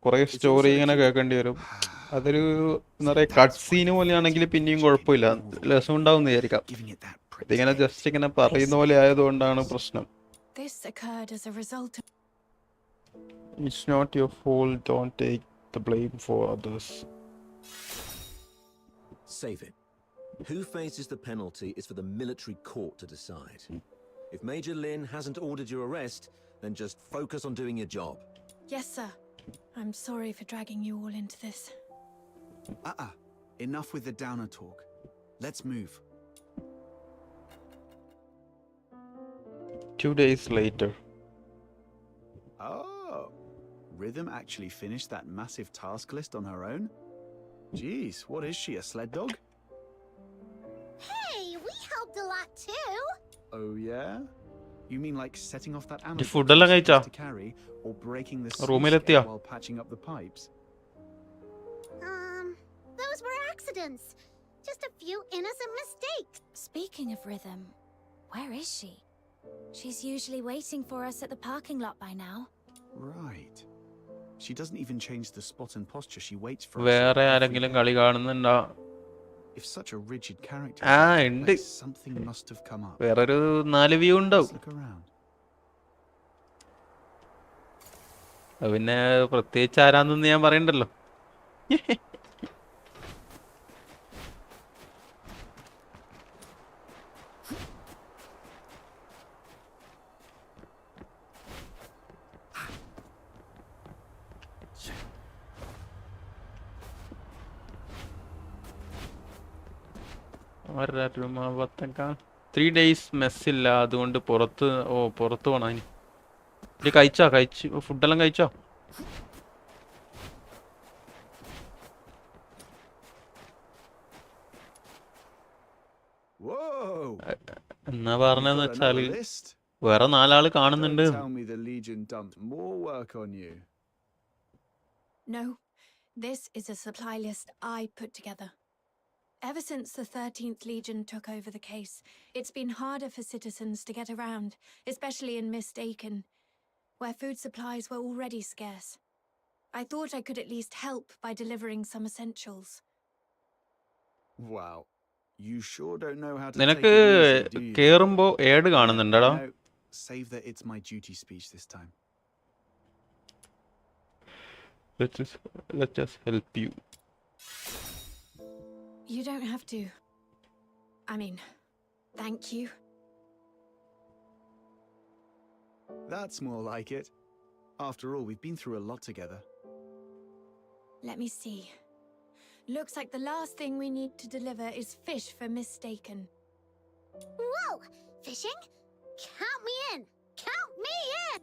കുറെ story ഇങ്ങനെ കേൾക്കേണ്ടി വരും. അതൊരു എന്താ പറയാ കട്ട് സീന് പോലെയാണെങ്കിൽ പിന്നെയും കുഴപ്പമില്ല, രസം ഉണ്ടാവും വിചാരിക്കാം. ഇതിങ്ങനെ ജസ്റ്റ് ഇങ്ങനെ പറയുന്ന പോലെ ആയതുകൊണ്ടാണ് പ്രശ്നം. It's not your fault. Don't take the blame for others. Save it. Who faces the penalty is for the military court to decide. If Major Lin hasn't ordered your arrest, then just focus on doing your job. Yes, sir. I'm sorry for dragging you all into this. Enough with the downer talk. Let's move. 2 days later. Oh, Rhythm actually finished that massive task list on her own? Jeez, what is she, a sled dog? Hey, we helped a lot too. Oh yeah? You mean like setting off that ammo to carry or breaking the room while patching up the pipes? Those were accidents. Just a few innocent mistakes. Speaking of Rhythm, where is she? She's usually waiting for us at the parking lot by now. Right. She doesn't even change the spot and posture. She waits for വേറെ ആരെങ്കിലും കളി കാണുന്നുണ്ടോ? If such a rigid character, ഉണ്ട്. Something must have come up. വേറൊരു 4 view ഉണ്ടാവും. പിന്നെ പ്രത്യേകിച്ച് ആരാന്നൊന്നും ഞാൻ പറയണ്ടല്ലോ. രൂപ 3 days മെസ്സില്ല, അതുകൊണ്ട് പുറത്ത് പോണം. ഇനി കഴിച്ചു ഫുഡെല്ലാം കഴിച്ചോ? എന്നാ പറഞ്ഞെന്ന് വെച്ചാല് വേറെ 4 ആള് കാണുന്നുണ്ട്. No, this is a supply list I put together. Ever since the 13th Legion took over the case, it's been harder for citizens to get around, especially in Mistaken, where food supplies were already scarce. I thought I could at least help by delivering some essentials. Wow. You sure don't know how to നിനക്ക് കേറുമ്പോ add കാണുന്നുണ്ടോ? Save that it's my duty speech this time. Let's just help you. You don't have to. I mean, thank you. That's more like it. After all, we've been through a lot together. Let me see. Looks like the last thing we need to deliver is fish for Mistaken. Whoa! Fishing? Count me in! Count me in!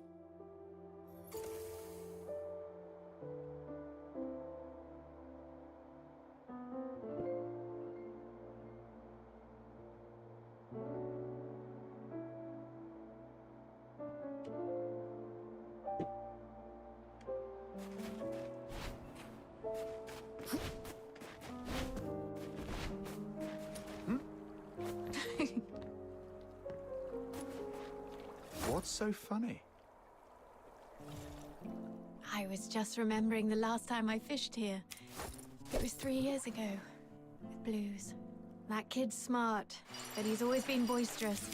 What's so funny? I was just remembering the last time I fished here. It was 3 years ago, with Blues. That kid's smart, but he's always been boisterous.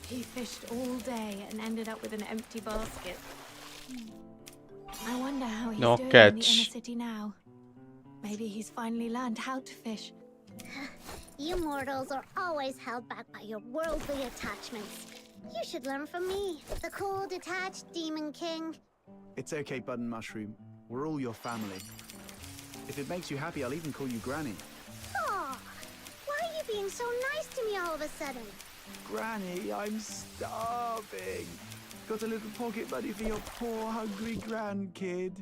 He fished all day and ended up with an empty basket. I wonder how he's No doing in the inner catch. city now. Maybe he's finally learned how to fish. You mortals are always held back by your worldly attachments. You should learn from me, the cool, detached Demon King. It's okay, Button Mushroom. We're all your family. If it makes you happy, I'll even call you Granny. Aw, why are you being so nice to me all of a sudden? Granny, I'm starving. Got a little pocket money for your poor, hungry grandkid.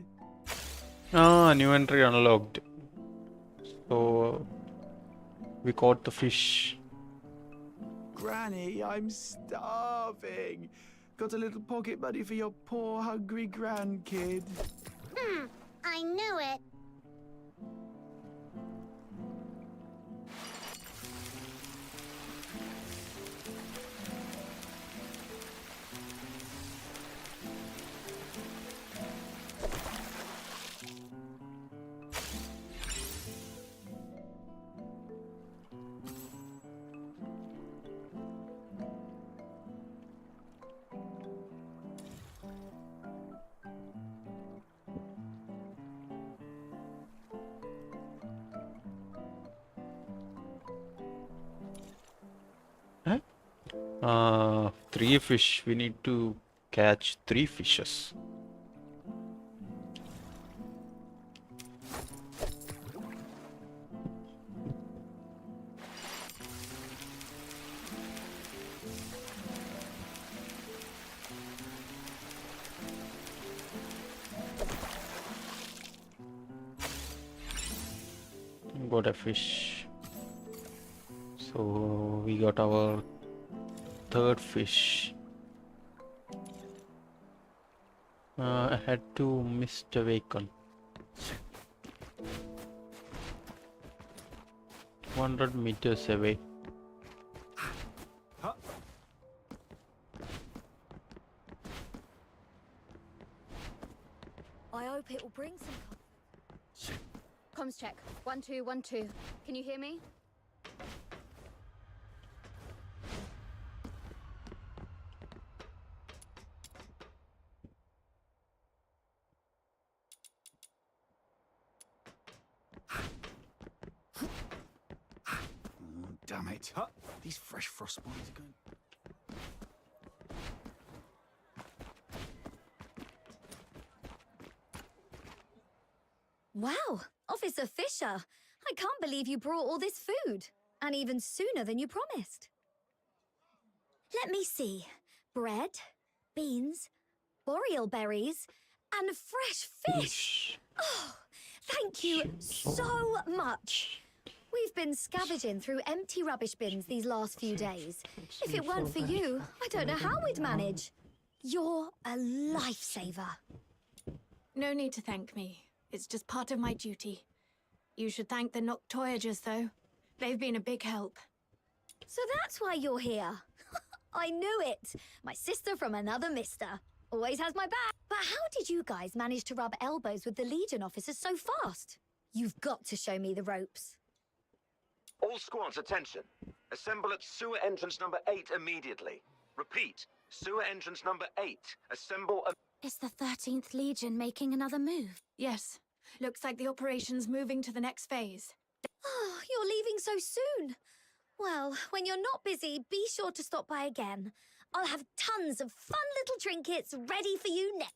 Ah, new entry unlocked. So we caught the fish. Granny, I'm starving. Got a little pocket money for your poor, hungry grandkid. I knew it. Huh? 3 fish. We need to catch 3 fishes. Got a fish. So we got our 3rd fish. I had to Mr. Bacon. 200 meters away. I hope it will bring some comfort. Comms check. 1212. Can you hear me? Damn it. These fresh frost spines are going... Wow, Officer Fisher. I can't believe you brought all this food. And even sooner than you promised. Let me see. Bread, beans, boreal berries, and fresh fish. Oh, thank you so much. We've been scavenging through empty rubbish bins these last few days. If it weren't for you, I don't know how we'd manage. You're a lifesaver. No need to thank me. It's just part of my duty. You should thank the Noctoyagers, though. They've been a big help. So that's why you're here. I knew it. My sister from another mister. Always has my back. But how did you guys manage to rub elbows with the Legion officers so fast? You've got to show me the ropes. All squads, attention. Assemble at sewer entrance number 8 immediately. Repeat, sewer entrance number 8. Assemble... Is the 13th Legion making another move? Yes. Looks like the operation's moving to the next phase. Oh, you're leaving so soon. Well, when you're not busy, be sure to stop by again. I'll have tons of fun little trinkets ready for you next.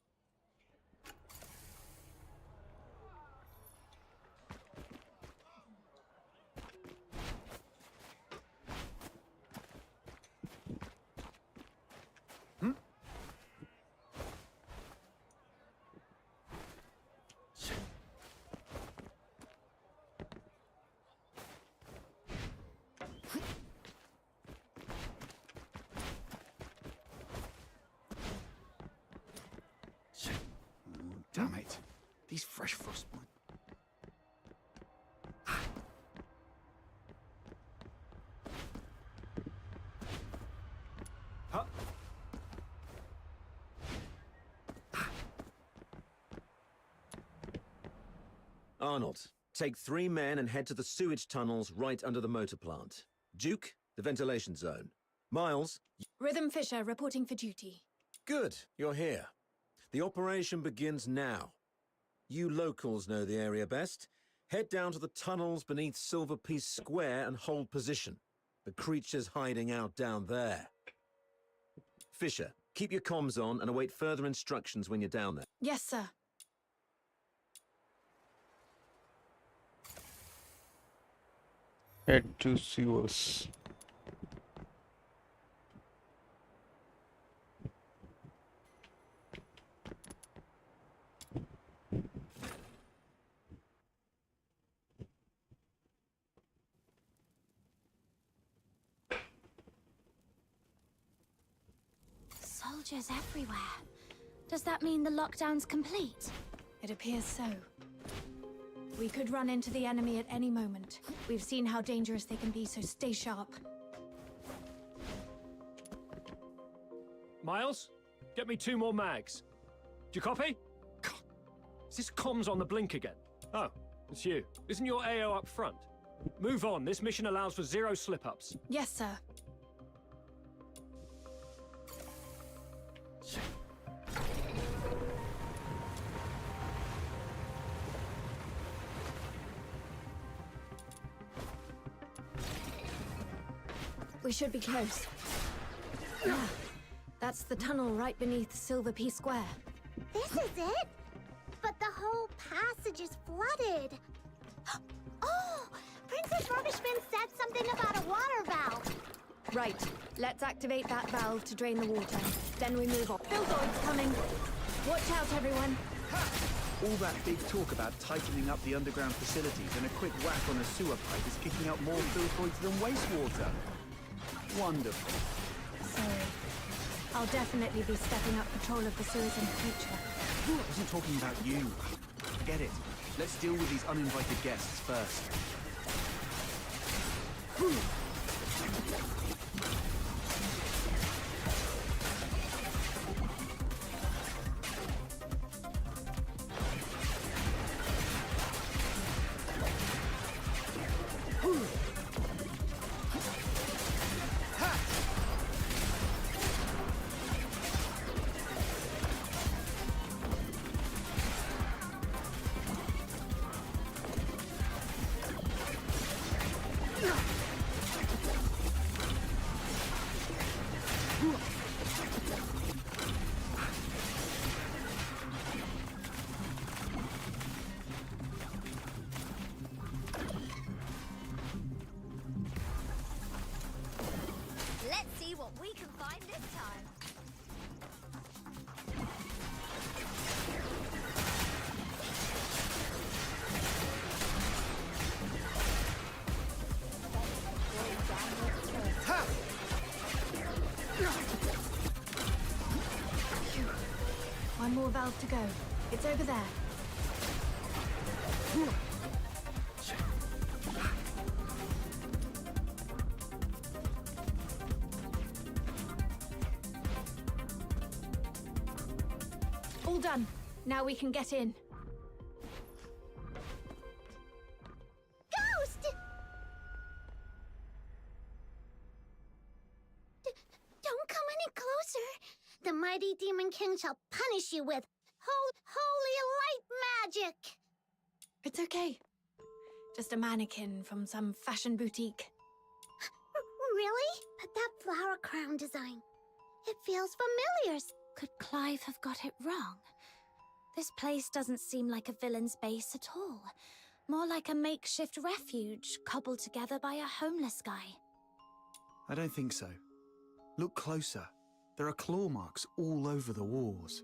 Damn it. These fresh frost spines... Arnold, take 3 men and head to the sewage tunnels right under the motor plant. Duke, the ventilation zone. Miles, Rhythm Fisher reporting for duty. Good, you're here. The operation begins now. You locals know the area best. Head down to the tunnels beneath Silver Piece Square and hold position. The creature's hiding out down there. Fisher, keep your comms on and await further instructions when you're down there. Yes, sir. Head to sewers. Soldiers everywhere. Does that mean the lockdown's complete? It appears so. We could run into the enemy at any moment. We've seen how dangerous they can be, so stay sharp. Miles, get me 2 more mags. Do you copy? God, is this comms on the blink again? Oh, it's you. Isn't your AO up front? Move on. This mission allows for 0 slip-ups. Yes, sir. We should be close. Yeah, that's the tunnel right beneath Silver Piece Square. This is it? But the whole passage is flooded. Oh, Princess Rubbishman said something about a water valve. Right, let's activate that valve to drain the water. Then we move on. Filthoid's coming. Watch out, everyone. All that big talk about tightening up the underground facilities and a quick whack on a sewer pipe is kicking out more filthoids than wastewater. Wonderful. Sorry. I'll definitely be stepping up patrol of the sewers in the future. I wasn't talking about you. Forget it. Let's deal with these uninvited guests first. Let's see what we can find this time. Phew. One more valve to go. It's over there. All done. Now we can get in. Ghost! Don't come any closer. The mighty Demon King shall punish you with holy light magic. It's okay. Just a mannequin from some fashion boutique. Really? But that flower crown design, it feels familiar. Could Clive have got it wrong? This place doesn't seem like a villain's base at all. More like a makeshift refuge cobbled together by a homeless guy. I don't think so. Look closer. There are claw marks all over the walls.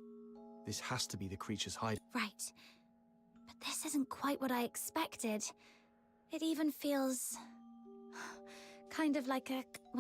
This has to be the creature's hide. Right. But this isn't quite what I expected. It even feels kind of like a